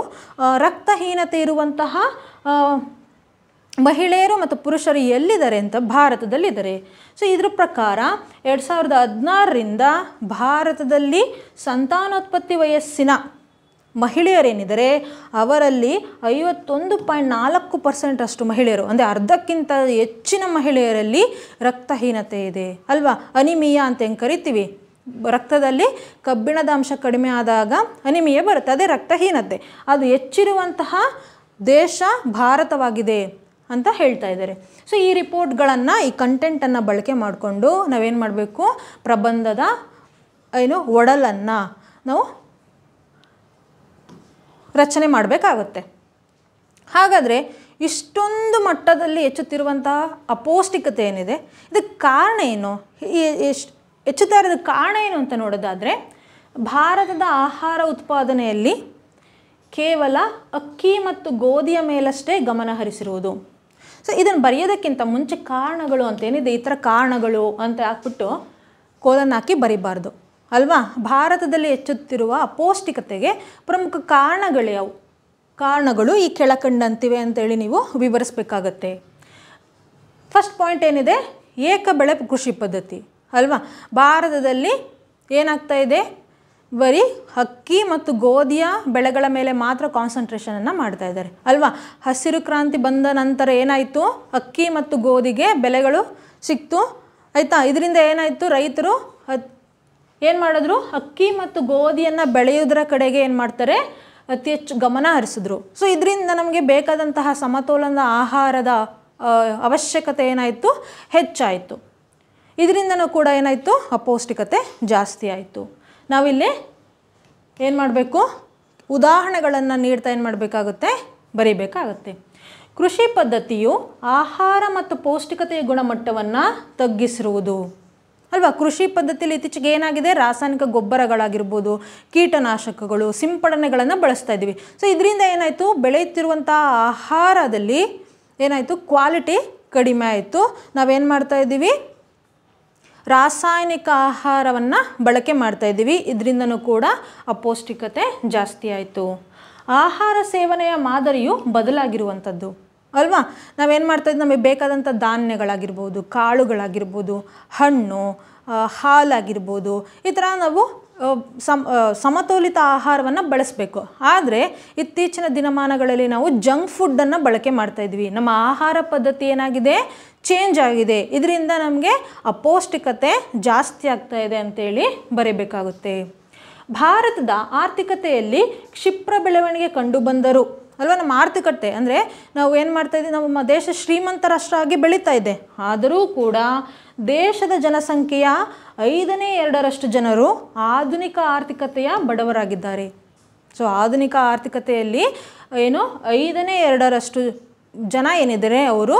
ರಕ್ತಹೀನತೆ ಇರುವಂತಹ ಮಹಿಳೆಯರು ಮತ್ತು ಪುರುಷರು ಎಲ್ಲಿದ್ದಾರೆ ಅಂತ ಭಾರತದಲ್ಲಿದ್ದಾರೆ. ಸೊ ಇದ್ರ ಪ್ರಕಾರ 2016ರಿಂದ ಭಾರತದಲ್ಲಿ ಸಂತಾನೋತ್ಪತ್ತಿ ವಯಸ್ಸಿನ ಮಹಿಳೆಯರೇನಿದ್ದಾರೆ ಅವರಲ್ಲಿ 51.4% ಅಷ್ಟು ಮಹಿಳೆಯರು ಅಂದರೆ ಅರ್ಧಕ್ಕಿಂತ ಹೆಚ್ಚಿನ ಮಹಿಳೆಯರಲ್ಲಿ ರಕ್ತಹೀನತೆ ಇದೆ ಅಲ್ವಾ. ಅನಿಮಿಯಾ ಅಂತ ಹೆಂಗೆ ಕರಿತೀವಿ, ರಕ್ತದಲ್ಲಿ ಕಬ್ಬಿಣದ ಅಂಶ ಕಡಿಮೆ ಆದಾಗ ಅನಿಮಿಯಾ ಬರುತ್ತೆ, ಅದೇ ರಕ್ತಹೀನತೆ. ಅದು ಹೆಚ್ಚಿರುವಂತಹ ದೇಶ ಭಾರತವಾಗಿದೆ ಅಂತ ಹೇಳ್ತಾ ಇದ್ದಾರೆ. ಸೊ ಈ ರಿಪೋರ್ಟ್ಗಳನ್ನು, ಈ ಕಂಟೆಂಟನ್ನು ಬಳಕೆ ಮಾಡಿಕೊಂಡು ನಾವೇನು ಮಾಡಬೇಕು? ಪ್ರಬಂಧದ ಒಡಲನ್ನು ನಾವು ರಚನೆ ಮಾಡಬೇಕಾಗುತ್ತೆ. ಹಾಗಾದರೆ ಇಷ್ಟೊಂದು ಮಟ್ಟದಲ್ಲಿ ಹೆಚ್ಚುತ್ತಿರುವಂತಹ ಅಪೌಷ್ಟಿಕತೆ ಏನಿದೆ, ಇದಕ್ಕೆ ಕಾರಣ ಏನು? ಹೆಚ್ಚುತ್ತಾ ಇರೋದಕ್ಕೆ ಕಾರಣ ಏನು ಅಂತ ನೋಡೋದಾದರೆ ಭಾರತದ ಆಹಾರ ಉತ್ಪಾದನೆಯಲ್ಲಿ ಕೇವಲ ಅಕ್ಕಿ ಮತ್ತು ಗೋಧಿಯ ಮೇಲಷ್ಟೇ ಗಮನ ಹರಿಸಿರುವುದು. ಸೊ ಇದನ್ನು ಬರೆಯೋದಕ್ಕಿಂತ ಮುಂಚೆ ಕಾರಣಗಳು ಅಂತೇನಿದೆ, ಈ ಥರ ಕಾರಣಗಳು ಅಂತ ಹಾಕ್ಬಿಟ್ಟು ಕೋಲನ್ ಹಾಕಿ ಬರಿಬಾರ್ದು ಅಲ್ವಾ. ಭಾರತದಲ್ಲಿ ಹೆಚ್ಚುತ್ತಿರುವ ಅಪೌಷ್ಟಿಕತೆಗೆ ಪ್ರಮುಖ ಕಾರಣಗಳು ಯಾವುವು? ಕಾರಣಗಳು ಈ ಕೆಳಕಂಡಂತಿವೆ ಅಂತೇಳಿ ನೀವು ವಿವರಿಸಬೇಕಾಗತ್ತೆ. ಫಸ್ಟ್ ಪಾಯಿಂಟ್ ಏನಿದೆ? ಏಕ ಬೆಳೆ ಕೃಷಿ ಪದ್ಧತಿ ಅಲ್ವಾ. ಭಾರತದಲ್ಲಿ ಏನಾಗ್ತಾ ಇದೆ? ಬರೀ ಅಕ್ಕಿ ಮತ್ತು ಗೋಧಿಯ ಬೆಳೆಗಳ ಮೇಲೆ ಮಾತ್ರ ಕಾನ್ಸಂಟ್ರೇಷನನ್ನು ಮಾಡ್ತಾ ಇದ್ದಾರೆ ಅಲ್ವಾ. ಹಸಿರು ಕ್ರಾಂತಿ ಬಂದ ನಂತರ ಏನಾಯಿತು? ಅಕ್ಕಿ ಮತ್ತು ಗೋಧಿಗೆ ಬೆಲೆಗಳು ಸಿಕ್ತು ಆಯಿತಾ. ಇದರಿಂದ ಏನಾಯಿತು? ರೈತರು ಏನು ಮಾಡಿದ್ರು? ಅಕ್ಕಿ ಮತ್ತು ಗೋಧಿಯನ್ನು ಬೆಳೆಯೋದರ ಕಡೆಗೆ ಏನು ಮಾಡ್ತಾರೆ? ಅತಿ ಹೆಚ್ಚು ಗಮನ ಹರಿಸಿದ್ರು. ಸೊ ಇದರಿಂದ ನಮಗೆ ಬೇಕಾದಂತಹ ಸಮತೋಲನದ ಆಹಾರದ ಅವಶ್ಯಕತೆ ಏನಾಯಿತು? ಹೆಚ್ಚಾಯಿತು. ಇದರಿಂದನೂ ಕೂಡ ಏನಾಯಿತು? ಅಪೌಷ್ಟಿಕತೆ ಜಾಸ್ತಿ ಆಯಿತು. ನಾವಿಲ್ಲಿ ಏನು ಮಾಡಬೇಕು? ಉದಾಹರಣೆಗಳನ್ನು ನೀಡ್ತಾ ಏನು ಮಾಡಬೇಕಾಗುತ್ತೆ? ಬರೀಬೇಕಾಗುತ್ತೆ. ಕೃಷಿ ಪದ್ಧತಿಯು ಆಹಾರ ಮತ್ತು ಪೌಷ್ಟಿಕತೆಯ ಗುಣಮಟ್ಟವನ್ನು ತಗ್ಗಿಸಿರುವುದು ಅಲ್ವಾ. ಕೃಷಿ ಪದ್ಧತಿಯಲ್ಲಿ ಇತ್ತೀಚೆಗೆ ಏನಾಗಿದೆ? ರಾಸಾಯನಿಕ ಗೊಬ್ಬರಗಳಾಗಿರ್ಬೋದು, ಕೀಟನಾಶಕಗಳು, ಸಿಂಪಡಣೆಗಳನ್ನು ಬಳಸ್ತಾ ಇದ್ದೀವಿ. ಸೊ ಇದರಿಂದ ಏನಾಯಿತು? ಬೆಳೆಯುತ್ತಿರುವಂಥ ಆಹಾರದಲ್ಲಿ ಏನಾಯಿತು? ಕ್ವಾಲಿಟಿ ಕಡಿಮೆ ಆಯಿತು. ನಾವೇನು ಮಾಡ್ತಾ ಇದ್ದೀವಿ? ರಾಸಾಯನಿಕ ಆಹಾರವನ್ನು ಬಳಕೆ ಮಾಡ್ತಾ ಇದ್ದೀವಿ. ಇದರಿಂದನೂ ಕೂಡ ಅಪೌಷ್ಟಿಕತೆ ಜಾಸ್ತಿ ಆಯಿತು. ಆಹಾರ ಸೇವನೆಯ ಮಾದರಿಯು ಬದಲಾಗಿರುವಂಥದ್ದು ಅಲ್ವಾ. ನಾವೇನು ಮಾಡ್ತಾಯಿದ್ವಿ? ನಮಗೆ ಬೇಕಾದಂಥ ಧಾನ್ಯಗಳಾಗಿರ್ಬೋದು, ಕಾಳುಗಳಾಗಿರ್ಬೋದು, ಹಣ್ಣು, ಹಾಲಾಗಿರ್ಬೋದು, ಈ ಥರ ನಾವು ಸಮತೋಲಿತ ಆಹಾರವನ್ನು ಬಳಸಬೇಕು. ಆದರೆ ಇತ್ತೀಚಿನ ದಿನಮಾನಗಳಲ್ಲಿ ನಾವು ಜಂಕ್ ಫುಡ್ಡನ್ನು ಬಳಕೆ ಮಾಡ್ತಾಯಿದ್ವಿ. ನಮ್ಮ ಆಹಾರ ಪದ್ಧತಿ ಏನಾಗಿದೆ? ಚೇಂಜ್ ಆಗಿದೆ. ಇದರಿಂದ ನಮಗೆ ಅಪೌಷ್ಟಿಕತೆ ಜಾಸ್ತಿ ಆಗ್ತಾ ಇದೆ ಅಂತೇಳಿ ಬರೀಬೇಕಾಗುತ್ತೆ. ಭಾರತದ ಆರ್ಥಿಕತೆಯಲ್ಲಿ ಕ್ಷಿಪ್ರ ಬೆಳವಣಿಗೆ ಕಂಡುಬಂದರು ಅಲ್ವಾ. ನಮ್ಮ ಆರ್ಥಿಕತೆ ಅಂದರೆ ನಾವು ಏನು ಮಾಡ್ತಾಯಿದ್ದೀವಿ? ನಮ್ಮ ದೇಶ ಶ್ರೀಮಂತ ರಾಷ್ಟ್ರ ಆಗಿ ಬೆಳೀತಾ ಇದೆ. ಆದರೂ ಕೂಡ ದೇಶದ ಜನಸಂಖ್ಯೆಯ 2/5 ಜನರು ಆಧುನಿಕ ಆರ್ಥಿಕತೆಯ ಬಡವರಾಗಿದ್ದಾರೆ. ಸೊ ಆಧುನಿಕ ಆರ್ಥಿಕತೆಯಲ್ಲಿ 5/2 ಜನ ಏನಿದ್ದಾರೆ ಅವರು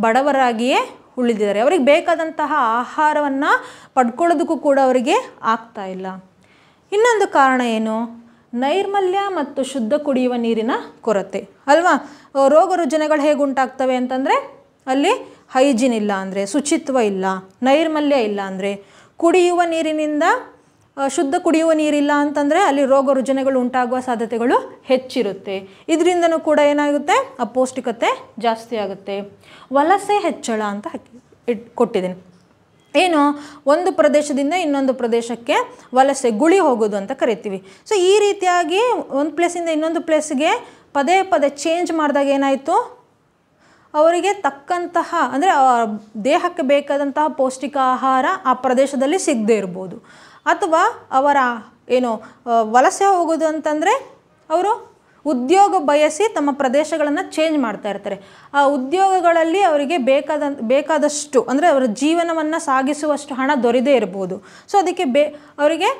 ಬಡವರಾಗಿಯೇ ಉಳಿದಿದ್ದಾರೆ. ಅವ್ರಿಗೆ ಬೇಕಾದಂತಹ ಆಹಾರವನ್ನು ಪಡ್ಕೊಳ್ಳೋದಕ್ಕೂ ಕೂಡ ಅವರಿಗೆ ಆಗ್ತಾ ಇಲ್ಲ. ಇನ್ನೊಂದು ಕಾರಣ ಏನು? ನೈರ್ಮಲ್ಯ ಮತ್ತು ಶುದ್ಧ ಕುಡಿಯುವ ನೀರಿನ ಕೊರತೆ ಅಲ್ವಾ. ರೋಗ ರುಜಿನಗಳು ಹೇಗೆ ಉಂಟಾಗ್ತವೆ ಅಂತಂದರೆ ಅಲ್ಲಿ ಹೈಜಿನ್ ಇಲ್ಲ ಅಂದರೆ, ಶುಚಿತ್ವ ಇಲ್ಲ, ನೈರ್ಮಲ್ಯ ಇಲ್ಲ ಅಂದರೆ, ಕುಡಿಯುವ ನೀರಿನಿಂದ ಶುದ್ಧ ಕುಡಿಯುವ ನೀರಿಲ್ಲ ಅಂತಂದರೆ ಅಲ್ಲಿ ರೋಗ ರುಜಿನಗಳು ಉಂಟಾಗುವ ಸಾಧ್ಯತೆಗಳು ಹೆಚ್ಚಿರುತ್ತೆ. ಇದರಿಂದನೂ ಕೂಡ ಏನಾಗುತ್ತೆ? ಅಪೌಷ್ಟಿಕತೆ ಜಾಸ್ತಿ ಆಗುತ್ತೆ. ವಲಸೆ ಹೆಚ್ಚಳ ಅಂತ ಕೊಟ್ಟಿದ್ದೀನಿ. ಏನು? ಒಂದು ಪ್ರದೇಶದಿಂದ ಇನ್ನೊಂದು ಪ್ರದೇಶಕ್ಕೆ ವಲಸೆ, ಗುಳಿ ಹೋಗೋದು ಅಂತ ಕರಿತೀವಿ. ಸೊ ಈ ರೀತಿಯಾಗಿ ಒಂದು ಪ್ಲೇಸಿಂದ ಇನ್ನೊಂದು ಪ್ಲೇಸಿಗೆ ಪದೇ ಪದೇ ಚೇಂಜ್ ಮಾಡಿದಾಗ ಏನಾಯಿತು? ಅವರಿಗೆ ತಕ್ಕಂತಹ ಅಂದರೆ ದೇಹಕ್ಕೆ ಬೇಕಾದಂತಹ ಪೌಷ್ಟಿಕ ಆಹಾರ ಆ ಪ್ರದೇಶದಲ್ಲಿ ಸಿಗದೇ ಇರ್ಬೋದು. ಅಥವಾ ಅವರ ಏನು ವಲಸೆ ಹೋಗೋದು ಅಂತಂದರೆ ಅವರು ಉದ್ಯೋಗ ಬಯಸಿ ತಮ್ಮ ಪ್ರದೇಶಗಳನ್ನು ಚೇಂಜ್ ಮಾಡ್ತಾ ಇರ್ತಾರೆ. ಆ ಉದ್ಯೋಗಗಳಲ್ಲಿ ಅವರಿಗೆ ಬೇಕಾದಷ್ಟು ಅಂದರೆ ಅವರ ಜೀವನವನ್ನು ಸಾಗಿಸುವಷ್ಟು ಹಣ ದೊರೆಯದೇ ಇರ್ಬೋದು. ಸೊ ಅದಕ್ಕೆ ಅವರಿಗೆ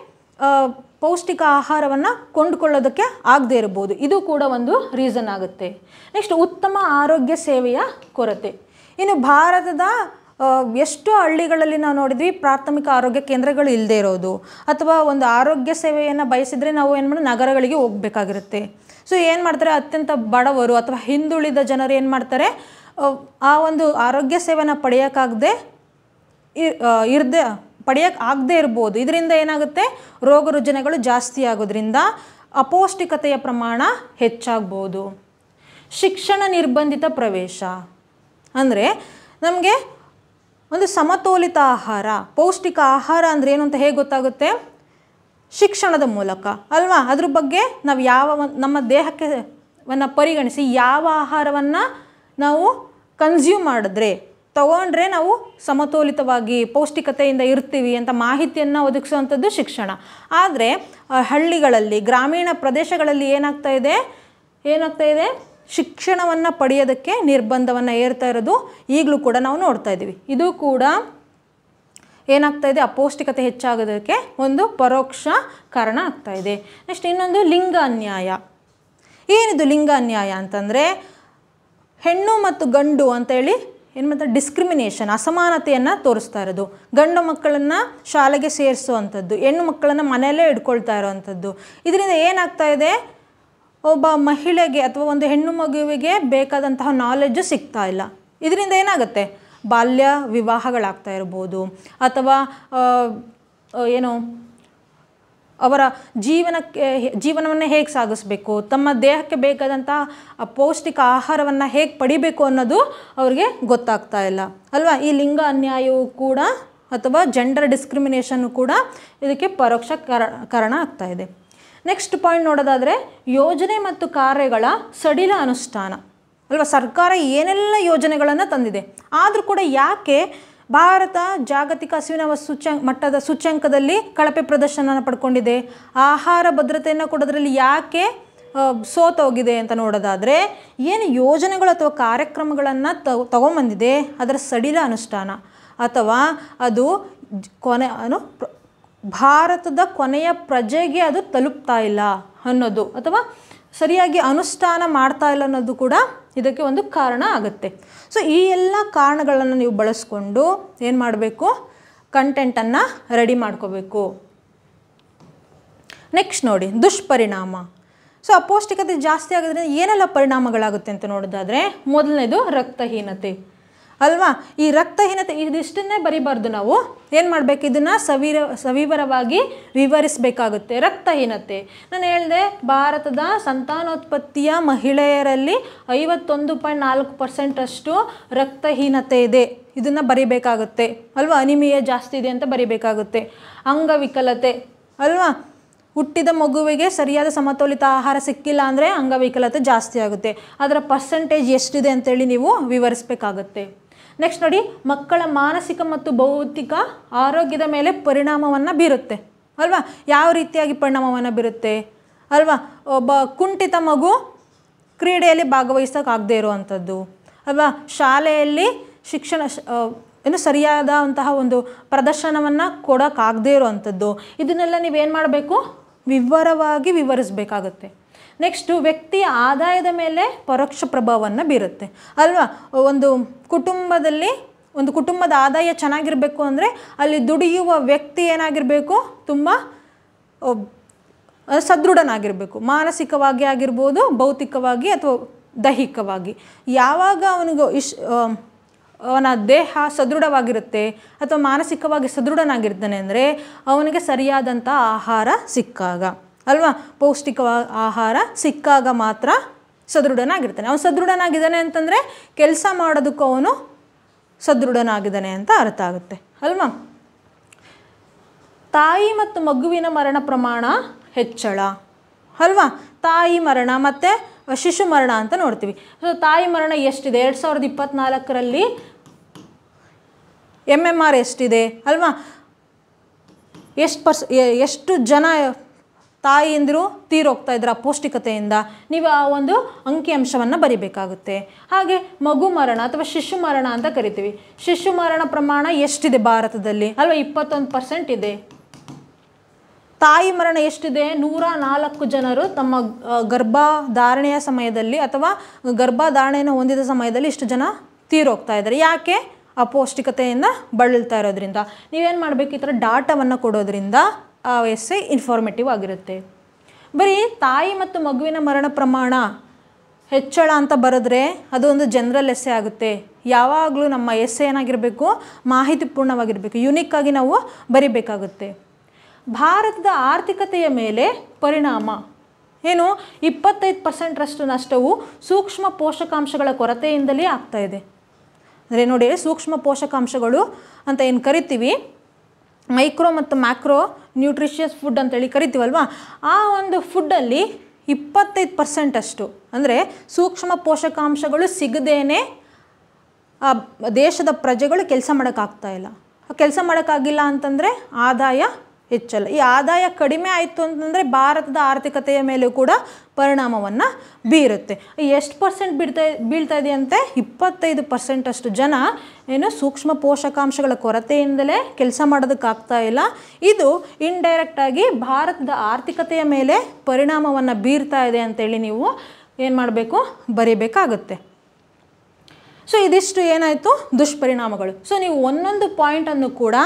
ಪೌಷ್ಟಿಕ ಆಹಾರವನ್ನು ಕೊಂಡುಕೊಳ್ಳೋದಕ್ಕೆ ಆಗದೇ ಇರ್ಬೋದು. ಇದು ಕೂಡ ಒಂದು ರೀಸನ್ ಆಗುತ್ತೆ. ನೆಕ್ಸ್ಟ್, ಉತ್ತಮ ಆರೋಗ್ಯ ಸೇವೆಯ ಕೊರತೆ. ಇನ್ನು ಭಾರತದ ಎಷ್ಟು ಹಳ್ಳಿಗಳಲ್ಲಿ ನಾವು ನೋಡಿದ್ವಿ ಪ್ರಾಥಮಿಕ ಆರೋಗ್ಯ ಕೇಂದ್ರಗಳು ಇಲ್ಲದೆ ಇರೋದು, ಅಥವಾ ಒಂದು ಆರೋಗ್ಯ ಸೇವೆಯನ್ನು ಬಯಸಿದರೆ ನಾವು ಏನು ಮಾಡಿ ನಗರಗಳಿಗೆ ಹೋಗಬೇಕಾಗಿರುತ್ತೆ. ಸೊ ಏನು ಮಾಡ್ತಾರೆ? ಅತ್ಯಂತ ಬಡವರು ಅಥವಾ ಹಿಂದುಳಿದ ಜನರು ಏನು ಮಾಡ್ತಾರೆ? ಆ ಒಂದು ಆರೋಗ್ಯ ಸೇವೆನ ಪಡೆಯೋಕ್ಕಾಗದೆ ಆಗದೇ ಇರ್ಬೋದು. ಇದರಿಂದ ಏನಾಗುತ್ತೆ? ರೋಗ ರುಜಿನಗಳು ಜಾಸ್ತಿ ಆಗೋದ್ರಿಂದ ಅಪೌಷ್ಟಿಕತೆಯ ಪ್ರಮಾಣ ಹೆಚ್ಚಾಗ್ಬೋದು. ಶಿಕ್ಷಣ ನಿರ್ಬಂಧಿತ ಪ್ರವೇಶ ಅಂದರೆ ನಮಗೆ ಒಂದು ಸಮತೋಲಿತ ಆಹಾರ, ಪೌಷ್ಟಿಕ ಆಹಾರ ಅಂದರೆ ಏನು ಅಂತ ಹೇಗೆ ಗೊತ್ತಾಗುತ್ತೆ? ಶಿಕ್ಷಣದ ಮೂಲಕ ಅಲ್ವಾ. ಅದ್ರ ಬಗ್ಗೆ ನಾವು ನಮ್ಮ ದೇಹಕ್ಕೆ ಪರಿಗಣಿಸಿ ಯಾವ ಆಹಾರವನ್ನು ನಾವು ಕನ್ಸ್ಯೂಮ್ ಮಾಡಿದ್ರೆ ತಗೊಂಡ್ರೆ ನಾವು ಸಮತೋಲಿತವಾಗಿ ಪೌಷ್ಟಿಕತೆಯಿಂದ ಇರ್ತೀವಿ ಅಂತ ಮಾಹಿತಿಯನ್ನು ಒದಗಿಸುವಂಥದ್ದು ಶಿಕ್ಷಣ. ಆದರೆ ಹಳ್ಳಿಗಳಲ್ಲಿ, ಗ್ರಾಮೀಣ ಪ್ರದೇಶಗಳಲ್ಲಿ ಏನಾಗ್ತಾ ಇದೆ? ಶಿಕ್ಷಣವನ್ನು ಪಡೆಯೋದಕ್ಕೆ ನಿರ್ಬಂಧವನ್ನು ಏರ್ತಾ ಇರೋದು ಈಗಲೂ ಕೂಡ ನಾವು ನೋಡ್ತಾ ಇದ್ದೀವಿ. ಇದು ಕೂಡ ಏನಾಗ್ತಾ ಇದೆ? ಅಪೌಷ್ಟಿಕತೆ ಹೆಚ್ಚಾಗೋದಕ್ಕೆ ಒಂದು ಪರೋಕ್ಷ ಕಾರಣ ಆಗ್ತಾ ಇದೆ. ನೆಕ್ಸ್ಟ್, ಇನ್ನೊಂದು ಲಿಂಗ ಅನ್ಯಾಯ. ಏನಿದು ಲಿಂಗ ಅನ್ಯಾಯ ಅಂತಂದರೆ ಹೆಣ್ಣು ಮತ್ತು ಗಂಡು ಅಂತೇಳಿ ಏನು ಮಾಡ್ತಾರೆ? ಡಿಸ್ಕ್ರಿಮಿನೇಷನ್, ಅಸಮಾನತೆಯನ್ನು ತೋರಿಸ್ತಾ ಇರೋದು. ಗಂಡು ಮಕ್ಕಳನ್ನು ಶಾಲೆಗೆ ಸೇರಿಸುವಂಥದ್ದು, ಹೆಣ್ಣು ಮಕ್ಕಳನ್ನು ಮನೆಯಲ್ಲೇ ಇಟ್ಕೊಳ್ತಾ ಇರೋವಂಥದ್ದು. ಇದರಿಂದ ಏನಾಗ್ತಾ ಇದೆ? ಒಬ್ಬ ಮಹಿಳೆಗೆ ಅಥವಾ ಒಂದು ಹೆಣ್ಣು ಮಗುವಿಗೆ ಬೇಕಾದಂತಹ ನಾಲೆಡ್ಜು ಸಿಗ್ತಾ ಇಲ್ಲ. ಇದರಿಂದ ಏನಾಗುತ್ತೆ? ಬಾಲ್ಯ ವಿವಾಹಗಳಾಗ್ತಾ ಇರ್ಬೋದು, ಅಥವಾ ಅವರ ಜೀವನವನ್ನು ಹೇಗೆ ಸಾಗಿಸ್ಬೇಕು, ತಮ್ಮ ದೇಹಕ್ಕೆ ಬೇಕಾದಂತಹ ಪೌಷ್ಟಿಕ ಆಹಾರವನ್ನು ಹೇಗೆ ಪಡಿಬೇಕು ಅನ್ನೋದು ಅವ್ರಿಗೆ ಗೊತ್ತಾಗ್ತಾ ಇಲ್ಲ ಅಲ್ವಾ. ಈ ಲಿಂಗ ಅನ್ಯಾಯವು ಕೂಡ ಅಥವಾ ಜೆಂಡರ್ ಡಿಸ್ಕ್ರಿಮಿನೇಷನ್ನು ಕೂಡ ಇದಕ್ಕೆ ಪರೋಕ್ಷ ಕಾರಣ ಆಗ್ತಾ ಇದೆ. ನೆಕ್ಸ್ಟ್ ಪಾಯಿಂಟ್ ನೋಡೋದಾದರೆ ಯೋಜನೆ ಮತ್ತು ಕಾರ್ಯಗಳ ಸಡಿಲ ಅನುಷ್ಠಾನ ಅಲ್ವಾ. ಸರ್ಕಾರ ಏನೆಲ್ಲ ಯೋಜನೆಗಳನ್ನು ತಂದಿದೆ, ಆದರೂ ಕೂಡ ಯಾಕೆ ಭಾರತ ಜಾಗತಿಕ ಹಸಿವಿನ ಮಟ್ಟದ ಸೂಚ್ಯಂಕದಲ್ಲಿ ಕಳಪೆ ಪ್ರದರ್ಶನ ಪಡ್ಕೊಂಡಿದೆ? ಆಹಾರ ಭದ್ರತೆಯನ್ನು ಕೊಡೋದ್ರಲ್ಲಿ ಯಾಕೆ ಸೋತೋಗಿದೆ ಅಂತ ನೋಡೋದಾದರೆ, ಏನು ಯೋಜನೆಗಳು ಅಥವಾ ಕಾರ್ಯಕ್ರಮಗಳನ್ನು ತಗೊಂಬಂದಿದೆ ಅದರ ಸಡಿಲ ಅನುಷ್ಠಾನ, ಅಥವಾ ಅದು ಭಾರತದ ಕೊನೆಯ ಪ್ರಜೆಗೆ ಅದು ತಲುಪ್ತಾ ಇಲ್ಲ ಅನ್ನೋದು, ಅಥವಾ ಸರಿಯಾಗಿ ಅನುಷ್ಠಾನ ಮಾಡ್ತಾ ಇಲ್ಲ ಅನ್ನೋದು ಕೂಡ ಇದಕ್ಕೆ ಒಂದು ಕಾರಣ ಆಗುತ್ತೆ. ಸೊ ಈ ಎಲ್ಲ ಕಾರಣಗಳನ್ನು ನೀವು ಬಳಸ್ಕೊಂಡು ಏನು ಮಾಡಬೇಕು? ಕಂಟೆಂಟನ್ನು ರೆಡಿ ಮಾಡ್ಕೋಬೇಕು. ನೆಕ್ಸ್ಟ್ ನೋಡಿ, ದುಷ್ಪರಿಣಾಮ. ಸೊ ಅಪೌಷ್ಟಿಕತೆ ಜಾಸ್ತಿ ಆಗೋದ್ರಿಂದ ಏನೆಲ್ಲ ಪರಿಣಾಮಗಳಾಗುತ್ತೆ ಅಂತ ನೋಡೋದಾದರೆ, ಮೊದಲನೇದು ರಕ್ತಹೀನತೆ ಅಲ್ವಾ. ಈ ರಕ್ತಹೀನತೆ ಇದಿಷ್ಟನ್ನೇ ಬರಿಬಾರ್ದು, ನಾವು ಏನು ಮಾಡಬೇಕು? ಇದನ್ನು ಸವಿವರವಾಗಿ ವಿವರಿಸಬೇಕಾಗುತ್ತೆ. ರಕ್ತಹೀನತೆ ನಾನು ಹೇಳಿದೆ, ಭಾರತದ ಸಂತಾನೋತ್ಪತ್ತಿಯ ಮಹಿಳೆಯರಲ್ಲಿ 51.4% ರಕ್ತಹೀನತೆ ಇದೆ. ಇದನ್ನು ಬರಿಬೇಕಾಗುತ್ತೆ ಅಲ್ವಾ. ಅನಿಮಿಯಾ ಜಾಸ್ತಿ ಇದೆ ಅಂತ ಬರಿಬೇಕಾಗುತ್ತೆ. ಅಂಗವಿಕಲತೆ ಅಲ್ವಾ, ಹುಟ್ಟಿದ ಮಗುವಿಗೆ ಸರಿಯಾದ ಸಮತೋಲಿತ ಆಹಾರ ಸಿಕ್ಕಿಲ್ಲ ಅಂದರೆ ಅಂಗವಿಕಲತೆ ಜಾಸ್ತಿ ಆಗುತ್ತೆ. ಅದರ ಪರ್ಸೆಂಟೇಜ್ ಎಷ್ಟಿದೆ ಅಂತೇಳಿ ನೀವು ವಿವರಿಸಬೇಕಾಗುತ್ತೆ. ನೆಕ್ಸ್ಟ್ ನೋಡಿ, ಮಕ್ಕಳ ಮಾನಸಿಕ ಮತ್ತು ಭೌತಿಕ ಆರೋಗ್ಯದ ಮೇಲೆ ಪರಿಣಾಮವನ್ನು ಬೀರುತ್ತೆ ಅಲ್ವಾ. ಯಾವ ರೀತಿಯಾಗಿ ಪರಿಣಾಮವನ್ನು ಬೀರುತ್ತೆ ಅಲ್ವಾ? ಒಬ್ಬ ಕುಂಠಿತ ಮಗು ಕ್ರೀಡೆಯಲ್ಲಿ ಭಾಗವಹಿಸೋಕ್ಕಾಗದೇ ಇರುವಂಥದ್ದು ಅಲ್ವಾ, ಶಾಲೆಯಲ್ಲಿ ಶಿಕ್ಷಣ ಸರಿಯಾದಂತಹ ಒಂದು ಪ್ರದರ್ಶನವನ್ನು ಕೊಡೋಕ್ಕಾಗದೇ ಇರುವಂಥದ್ದು. ಇದನ್ನೆಲ್ಲ ನೀವೇನು ಮಾಡಬೇಕು? ವಿವರವಾಗಿ ವಿವರಿಸಬೇಕಾಗುತ್ತೆ. ನೆಕ್ಸ್ಟು, ವ್ಯಕ್ತಿಯ ಆದಾಯದ ಮೇಲೆ ಪರೋಕ್ಷ ಪ್ರಭಾವವನ್ನು ಬೀರುತ್ತೆ ಅಲ್ವಾ. ಒಂದು ಕುಟುಂಬದಲ್ಲಿ ಒಂದು ಕುಟುಂಬದ ಆದಾಯ ಚೆನ್ನಾಗಿರಬೇಕು ಅಂದರೆ ಅಲ್ಲಿ ದುಡಿಯುವ ವ್ಯಕ್ತಿ ಏನಾಗಿರಬೇಕು, ತುಂಬ ಸದೃಢನಾಗಿರಬೇಕು, ಮಾನಸಿಕವಾಗಿ ಆಗಿರ್ಬೋದು, ಭೌತಿಕವಾಗಿ ಅಥವಾ ದೈಹಿಕವಾಗಿ. ಯಾವಾಗ ಅವನಿಗೆ ಅವನ ದೇಹ ಸದೃಢವಾಗಿರುತ್ತೆ ಅಥವಾ ಮಾನಸಿಕವಾಗಿ ಸದೃಢನಾಗಿರ್ತಾನೆ ಅಂದರೆ ಅವನಿಗೆ ಸರಿಯಾದಂಥ ಆಹಾರ ಸಿಕ್ಕಾಗ ಅಲ್ವಾ, ಪೌಷ್ಟಿಕ ಆಹಾರ ಸಿಕ್ಕಾಗ ಮಾತ್ರ ಸದೃಢನಾಗಿರ್ತಾನೆ. ಅವನು ಸದೃಢನಾಗಿದ್ದಾನೆ ಅಂತಂದರೆ ಕೆಲಸ ಮಾಡೋದಕ್ಕೂ ಅವನು ಸದೃಢನಾಗಿದ್ದಾನೆ ಅಂತ ಅರ್ಥ ಆಗುತ್ತೆ ಅಲ್ವಾ. ತಾಯಿ ಮತ್ತು ಮಗುವಿನ ಮರಣ ಪ್ರಮಾಣ ಹೆಚ್ಚಳ ಅಲ್ವಾ. ತಾಯಿ ಮರಣ ಮತ್ತು ಶಿಶು ಮರಣ ಅಂತ ನೋಡ್ತೀವಿ. ಸೊ ತಾಯಿ ಮರಣ ಎಷ್ಟಿದೆ 2024ರಲ್ಲಿ MMR ಎಷ್ಟಿದೆ ಅಲ್ವಾ, ಎಷ್ಟು ಜನ ತಾಯಿಯಂದಿರು ತೀರೋಗ್ತಾ ಇದ್ರು ಅಪೌಷ್ಟಿಕತೆಯಿಂದ, ನೀವು ಆ ಒಂದು ಅಂಕಿಅಂಶವನ್ನು ಬರಿಬೇಕಾಗುತ್ತೆ. ಹಾಗೆ ಮಗು ಮರಣ ಅಥವಾ ಶಿಶು ಮರಣ ಅಂತ ಕರಿತೀವಿ. ಶಿಶು ಮರಣ ಪ್ರಮಾಣ ಎಷ್ಟಿದೆ ಭಾರತದಲ್ಲಿ ಅಲ್ವಾ, 21% ಇದೆ. ತಾಯಿ ಮರಣ ಎಷ್ಟಿದೆ, 104 ಜನರು ತಮ್ಮ ಗರ್ಭಧಾರಣೆಯ ಸಮಯದಲ್ಲಿ ಅಥವಾ ಗರ್ಭಧಾರಣೆಯನ್ನು ಹೊಂದಿದ ಸಮಯದಲ್ಲಿ ಇಷ್ಟು ಜನ ತೀರೋಗ್ತಾ ಇದ್ದಾರೆ. ಯಾಕೆ, ಅಪೌಷ್ಟಿಕತೆಯಿಂದ ಬಳಲ್ತಾ ಇರೋದ್ರಿಂದ. ನೀವೇನು ಮಾಡಬೇಕು, ಈ ಥರ ಡಾಟಾವನ್ನು ಕೊಡೋದ್ರಿಂದ ಆ ಎಸ್ಸೆ ಇನ್ಫಾರ್ಮೇಟಿವ್ ಆಗಿರುತ್ತೆ. ಬರೀ ತಾಯಿ ಮತ್ತು ಮಗುವಿನ ಮರಣ ಪ್ರಮಾಣ ಹೆಚ್ಚಳ ಅಂತ ಬರೆದ್ರೆ ಅದು ಒಂದು ಜನರಲ್ ಎಸ್ಸೆ ಆಗುತ್ತೆ. ಯಾವಾಗಲೂ ನಮ್ಮ ಎಸ್ಸೆ ಏನಾಗಿರಬೇಕು, ಮಾಹಿತಿಪೂರ್ಣವಾಗಿರಬೇಕು, ಯುನಿಕ್ ಆಗಿ ನಾವು ಬರಿಬೇಕಾಗುತ್ತೆ. ಭಾರತದ ಆರ್ಥಿಕತೆಯ ಮೇಲೆ ಪರಿಣಾಮ ಏನು, 25%ರಷ್ಟು ನಷ್ಟವು ಸೂಕ್ಷ್ಮ ಪೋಷಕಾಂಶಗಳ ಕೊರತೆಯಿಂದಲೇ ಆಗ್ತಾ ಇದೆ. ಅಂದರೆ ನೋಡಿ, ಸೂಕ್ಷ್ಮ ಪೋಷಕಾಂಶಗಳು ಅಂತ ಏನು ಕರಿತೀವಿ, ಮೈಕ್ರೋ ಮತ್ತು ಮ್ಯಾಕ್ರೋ ನ್ಯೂಟ್ರಿಷಿಯಸ್ ಫುಡ್ ಅಂತೇಳಿ ಕರಿತೀವಲ್ವ, ಆ ಒಂದು ಫುಡ್ಡಲ್ಲಿ 25% ಅಷ್ಟು ಅಂದರೆ ಸೂಕ್ಷ್ಮ ಪೋಷಕಾಂಶಗಳು ಸಿಗದೇನೆ ದೇಶದ ಪ್ರಜೆಗಳು ಕೆಲಸ ಮಾಡೋಕ್ಕಾಗ್ತಾ ಇಲ್ಲ. ಕೆಲಸ ಮಾಡೋಕ್ಕಾಗಿಲ್ಲ ಅಂತಂದರೆ ಆದಾಯ ಹೆಚ್ಚಲ್ಲ. ಈ ಆದಾಯ ಕಡಿಮೆ ಆಯಿತು ಅಂತಂದರೆ ಭಾರತದ ಆರ್ಥಿಕತೆಯ ಮೇಲೂ ಕೂಡ ಪರಿಣಾಮವನ್ನು ಬೀರುತ್ತೆ. ಎಷ್ಟು ಪರ್ಸೆಂಟ್ ಬೀಳ್ತಾ ಇದೆಯಂತೆ, 25% ಅಷ್ಟು ಜನ ಏನು ಸೂಕ್ಷ್ಮ ಪೋಷಕಾಂಶಗಳ ಕೊರತೆಯಿಂದಲೇ ಕೆಲಸ ಮಾಡೋದಕ್ಕಾಗ್ತಾ ಇಲ್ಲ. ಇದು ಇಂಡೈರೆಕ್ಟಾಗಿ ಭಾರತದ ಆರ್ಥಿಕತೆಯ ಮೇಲೆ ಪರಿಣಾಮವನ್ನು ಬೀರ್ತಾ ಇದೆ ಅಂತೇಳಿ ನೀವು ಏನು ಮಾಡಬೇಕು, ಬರೀಬೇಕಾಗುತ್ತೆ. ಸೊ ಇದಿಷ್ಟು ಏನಾಯಿತು, ದುಷ್ಪರಿಣಾಮಗಳು. ಸೊ ನೀವು ಒಂದೊಂದು ಪಾಯಿಂಟನ್ನು ಕೂಡ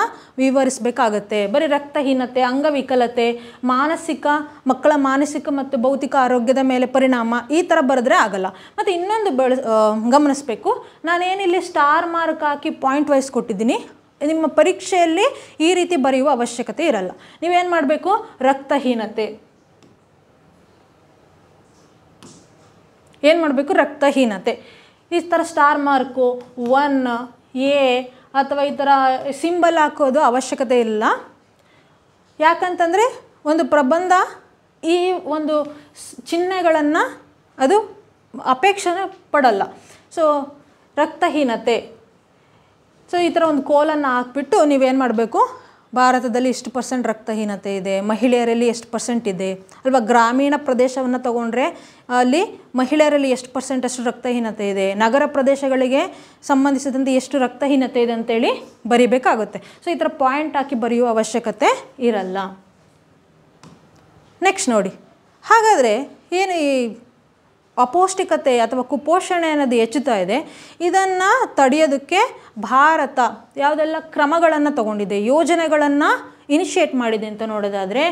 ವಿವರಿಸಬೇಕಾಗತ್ತೆ. ಬರೀ ರಕ್ತಹೀನತೆ, ಅಂಗವಿಕಲತೆ, ಮಕ್ಕಳ ಮಾನಸಿಕ ಮತ್ತು ಭೌತಿಕ ಆರೋಗ್ಯದ ಮೇಲೆ ಪರಿಣಾಮ ಈ ಥರ ಬರೆದ್ರೆ ಆಗಲ್ಲ. ಮತ್ತು ಇನ್ನೊಂದು ಗಮನಿಸಬೇಕು, ನಾನೇನಿಲ್ಲಿ ಸ್ಟಾರ್ ಮಾರ್ಕ್ ಹಾಕಿ ಪಾಯಿಂಟ್ ವೈಸ್ ಕೊಟ್ಟಿದ್ದೀನಿ, ನಿಮ್ಮ ಪರೀಕ್ಷೆಯಲ್ಲಿ ಈ ರೀತಿ ಬರೆಯುವ ಅವಶ್ಯಕತೆ ಇರಲ್ಲ. ನೀವೇನು ಮಾಡಬೇಕು, ರಕ್ತಹೀನತೆ ಏನು ಮಾಡಬೇಕು, ರಕ್ತಹೀನತೆ ಈ ಥರ ಸ್ಟಾರ್ ಮಾರ್ಕು 1A ಅಥವಾ ಈ ಥರ ಸಿಂಬಲ್ ಹಾಕೋದು ಅವಶ್ಯಕತೆ ಇಲ್ಲ. ಯಾಕಂತಂದರೆ ಒಂದು ಪ್ರಬಂಧ ಈ ಒಂದು ಚಿಹ್ನೆಗಳನ್ನು ಅದು ಅಪೇಕ್ಷೆ ಪಡಲ್ಲ. ಸೊ ರಕ್ತಹೀನತೆ, ಸೊ ಈ ಥರ ಒಂದು ಕೋಲನ್ನು ಹಾಕ್ಬಿಟ್ಟು ನೀವೇನು ಮಾಡಬೇಕು, ಭಾರತದಲ್ಲಿ ಇಷ್ಟು % ರಕ್ತಹೀನತೆ ಇದೆ, ಮಹಿಳೆಯರಲ್ಲಿ ಎಷ್ಟು % ಇದೆ ಅಲ್ವಾ. ಗ್ರಾಮೀಣ ಪ್ರದೇಶವನ್ನು ತಗೊಂಡ್ರೆ ಅಲ್ಲಿ ಮಹಿಳೆಯರಲ್ಲಿ ಎಷ್ಟು % ಅಷ್ಟು ರಕ್ತಹೀನತೆ ಇದೆ, ನಗರ ಪ್ರದೇಶಗಳಿಗೆ ಸಂಬಂಧಿಸಿದಂತೆ ಎಷ್ಟು ರಕ್ತಹೀನತೆ ಇದೆ ಅಂತೇಳಿ ಬರಿಬೇಕಾಗುತ್ತೆ. ಸೊ ಈ ಥರ ಪಾಯಿಂಟ್ ಹಾಕಿ ಬರೆಯುವ ಅವಶ್ಯಕತೆ ಇರಲ್ಲ. ನೆಕ್ಸ್ಟ್ ನೋಡಿ, ಹಾಗಾದರೆ ಏನು ಈ ಅಪೌಷ್ಟಿಕತೆ ಅಥವಾ ಕುಪೋಷಣೆ ಅನ್ನೋದು ಹೆಚ್ಚುತ್ತಾ ಇದೆ, ಇದನ್ನು ತಡೆಯೋದಕ್ಕೆ ಭಾರತ ಯಾವುದೆಲ್ಲ ಕ್ರಮಗಳನ್ನು ತಗೊಂಡಿದೆ, ಯೋಜನೆಗಳನ್ನು ಇನಿಷಿಯೇಟ್ ಮಾಡಿದೆ ಅಂತ ನೋಡೋದಾದರೆ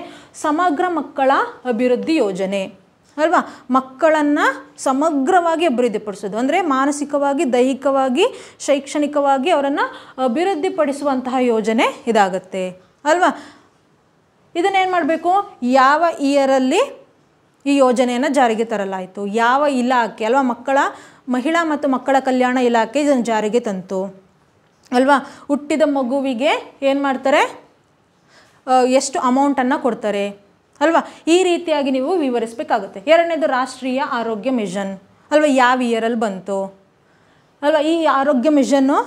ಸಮಗ್ರ ಮಕ್ಕಳ ಅಭಿವೃದ್ಧಿ ಯೋಜನೆ ಅಲ್ವಾ. ಮಕ್ಕಳನ್ನು ಸಮಗ್ರವಾಗಿ ಅಭಿವೃದ್ಧಿಪಡಿಸೋದು ಅಂದರೆ ಮಾನಸಿಕವಾಗಿ, ದೈಹಿಕವಾಗಿ, ಶೈಕ್ಷಣಿಕವಾಗಿ ಅವರನ್ನು ಅಭಿವೃದ್ಧಿಪಡಿಸುವಂತಹ ಯೋಜನೆ ಇದಾಗುತ್ತೆ ಅಲ್ವಾ. ಇದನ್ನೇನು ಮಾಡಬೇಕು, ಯಾವ ಇಯರಲ್ಲಿ ಈ ಯೋಜನೆಯನ್ನು ಜಾರಿಗೆ ತರಲಾಯಿತು, ಯಾವ ಇಲಾಖೆ ಅಲ್ವಾ, ಮಹಿಳಾ ಮತ್ತು ಮಕ್ಕಳ ಕಲ್ಯಾಣ ಇಲಾಖೆ ಇದನ್ನು ಜಾರಿಗೆ ತಂತು ಅಲ್ವಾ. ಹುಟ್ಟಿದ ಮಗುವಿಗೆ ಏನು ಮಾಡ್ತಾರೆ, ಎಷ್ಟು ಅಮೌಂಟನ್ನು ಕೊಡ್ತಾರೆ ಅಲ್ವಾ. ಈ ರೀತಿಯಾಗಿ ನೀವು ವಿವರಿಸಬೇಕಾಗುತ್ತೆ. ಎರಡನೇದು ರಾಷ್ಟ್ರೀಯ ಆರೋಗ್ಯ ಮಿಷನ್ ಅಲ್ವಾ, ಯಾವ ಇಯರಲ್ಲಿ ಬಂತು ಅಲ್ವಾ. ಈ ಆರೋಗ್ಯ ಮಿಷನ್ನು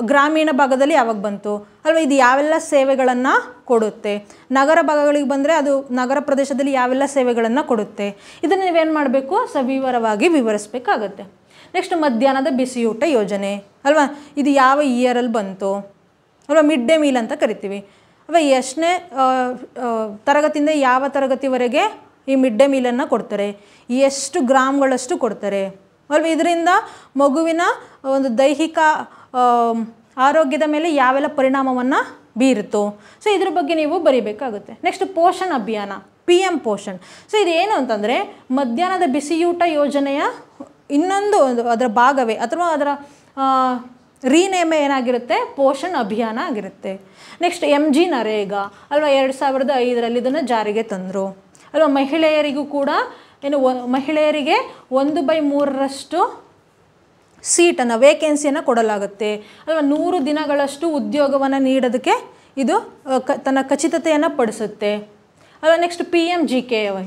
ಗ್ರಾಮೀಣ ಭಾಗದಲ್ಲಿ ಯಾವಾಗ ಬಂತು ಅಲ್ವಾ, ಇದು ಯಾವೆಲ್ಲ ಸೇವೆಗಳನ್ನು ಕೊಡುತ್ತೆ. ನಗರ ಭಾಗಗಳಿಗೆ ಬಂದರೆ ಅದು ನಗರ ಪ್ರದೇಶದಲ್ಲಿ ಯಾವೆಲ್ಲ ಸೇವೆಗಳನ್ನು ಕೊಡುತ್ತೆ, ಇದನ್ನು ನೀವೇನು ಮಾಡಬೇಕು, ಸವಿವರವಾಗಿ ವಿವರಿಸಬೇಕಾಗತ್ತೆ. ನೆಕ್ಸ್ಟ್ ಮಧ್ಯಾಹ್ನದ ಬಿಸಿಯೂಟ ಯೋಜನೆ ಅಲ್ವಾ, ಇದು ಯಾವ ಇಯರಲ್ಲಿ ಬಂತು ಅಲ್ವಾ. ಮಿಡ್ ಡೇ ಮೀಲ್ ಅಂತ ಕರಿತೀವಿ ಅಲ್ವಾ. ಎಷ್ಟನೇ ತರಗತಿಯಿಂದ ಯಾವ ತರಗತಿವರೆಗೆ ಈ ಮಿಡ್ ಡೇ ಮೀಲನ್ನು ಕೊಡ್ತಾರೆ, ಎಷ್ಟು ಗ್ರಾಮ್ಗಳಷ್ಟು ಕೊಡ್ತಾರೆ ಅಲ್ವಾ. ಇದರಿಂದ ಮಗುವಿನ ಒಂದು ದೈಹಿಕ ಆರೋಗ್ಯದ ಮೇಲೆ ಯಾವೆಲ್ಲ ಪರಿಣಾಮವನ್ನು ಬೀರುತ್ತೋ, ಸೊ ಇದ್ರ ಬಗ್ಗೆ ನೀವು ಬರೀಬೇಕಾಗುತ್ತೆ. ನೆಕ್ಸ್ಟ್ ಪೋಷಣ್ ಅಭಿಯಾನ, PM ಪೋಷಣ್. ಸೊ ಇದೇನು ಅಂತಂದರೆ ಮಧ್ಯಾಹ್ನದ ಬಿಸಿಯೂಟ ಯೋಜನೆಯ ಇನ್ನೊಂದು ಅದರ ಭಾಗವೇ ಅಥವಾ ಅದರ ರೀನೇಮ್ ಏನಾಗಿರುತ್ತೆ, ಪೋಷಣ್ ಅಭಿಯಾನ ಆಗಿರುತ್ತೆ. ನೆಕ್ಸ್ಟ್ MG ನರೇಗಾ ಅಲ್ವಾ, 2005ರಲ್ಲಿ ಇದನ್ನು ಜಾರಿಗೆ ತಂದರು ಅಲ್ವಾ. ಮಹಿಳೆಯರಿಗೂ ಕೂಡ ಮಹಿಳೆಯರಿಗೆ 1/3 ಸೀಟನ್ನು ವೇಕೆನ್ಸಿಯನ್ನು ಕೊಡಲಾಗುತ್ತೆ ಅಲ್ವಾ. 100 ದಿನಗಳಷ್ಟು ಉದ್ಯೋಗವನ್ನು ನೀಡೋದಕ್ಕೆ ಇದು ತನ್ನ ಖಚಿತತೆಯನ್ನು ಪಡಿಸುತ್ತೆ ಅಲ್ವಾ. ನೆಕ್ಸ್ಟ್ PMGKY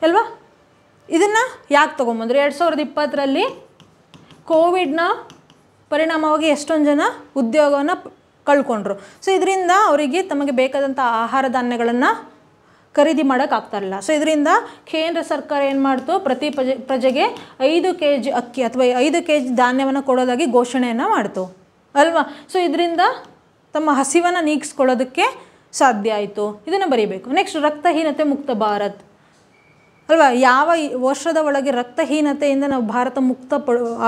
ಅಲ್ವಾ. ಇದನ್ನು ಯಾಕೆ ತೊಗೊಂಬಂದರು, 2020ರಲ್ಲಿ ಕೋವಿಡ್ನ ಪರಿಣಾಮವಾಗಿ ಎಷ್ಟೊಂದು ಜನ ಉದ್ಯೋಗವನ್ನು ಕಳ್ಕೊಂಡ್ರು. ಸೊ ಇದರಿಂದ ಅವರಿಗೆ ತಮಗೆ ಬೇಕಾದಂಥ ಆಹಾರ ಧಾನ್ಯಗಳನ್ನು ಖರೀದಿ ಮಾಡೋಕ್ಕಾಗ್ತಾಯಿಲ್ಲ. ಸೊ ಇದರಿಂದ ಕೇಂದ್ರ ಸರ್ಕಾರ ಏನು ಮಾಡ್ತು, ಪ್ರತಿ ಪ್ರಜೆಗೆ 5 kg ಅಕ್ಕಿ ಅಥವಾ 5 kg ಧಾನ್ಯವನ್ನು ಕೊಡೋದಾಗಿ ಘೋಷಣೆಯನ್ನು ಮಾಡ್ತು ಅಲ್ವಾ. ಸೊ ಇದರಿಂದ ತಮ್ಮ ಹಸಿವನ್ನು ನೀಗಿಸ್ಕೊಳ್ಳೋದಕ್ಕೆ ಸಾಧ್ಯ ಆಯಿತು. ಇದನ್ನು ಬರೀಬೇಕು. ನೆಕ್ಸ್ಟ್ ರಕ್ತಹೀನತೆ ಮುಕ್ತ ಭಾರತ್ ಅಲ್ವಾ. ಯಾವ ವರ್ಷದ ಒಳಗೆ ರಕ್ತಹೀನತೆಯಿಂದ ನಾವು ಭಾರತ ಮುಕ್ತ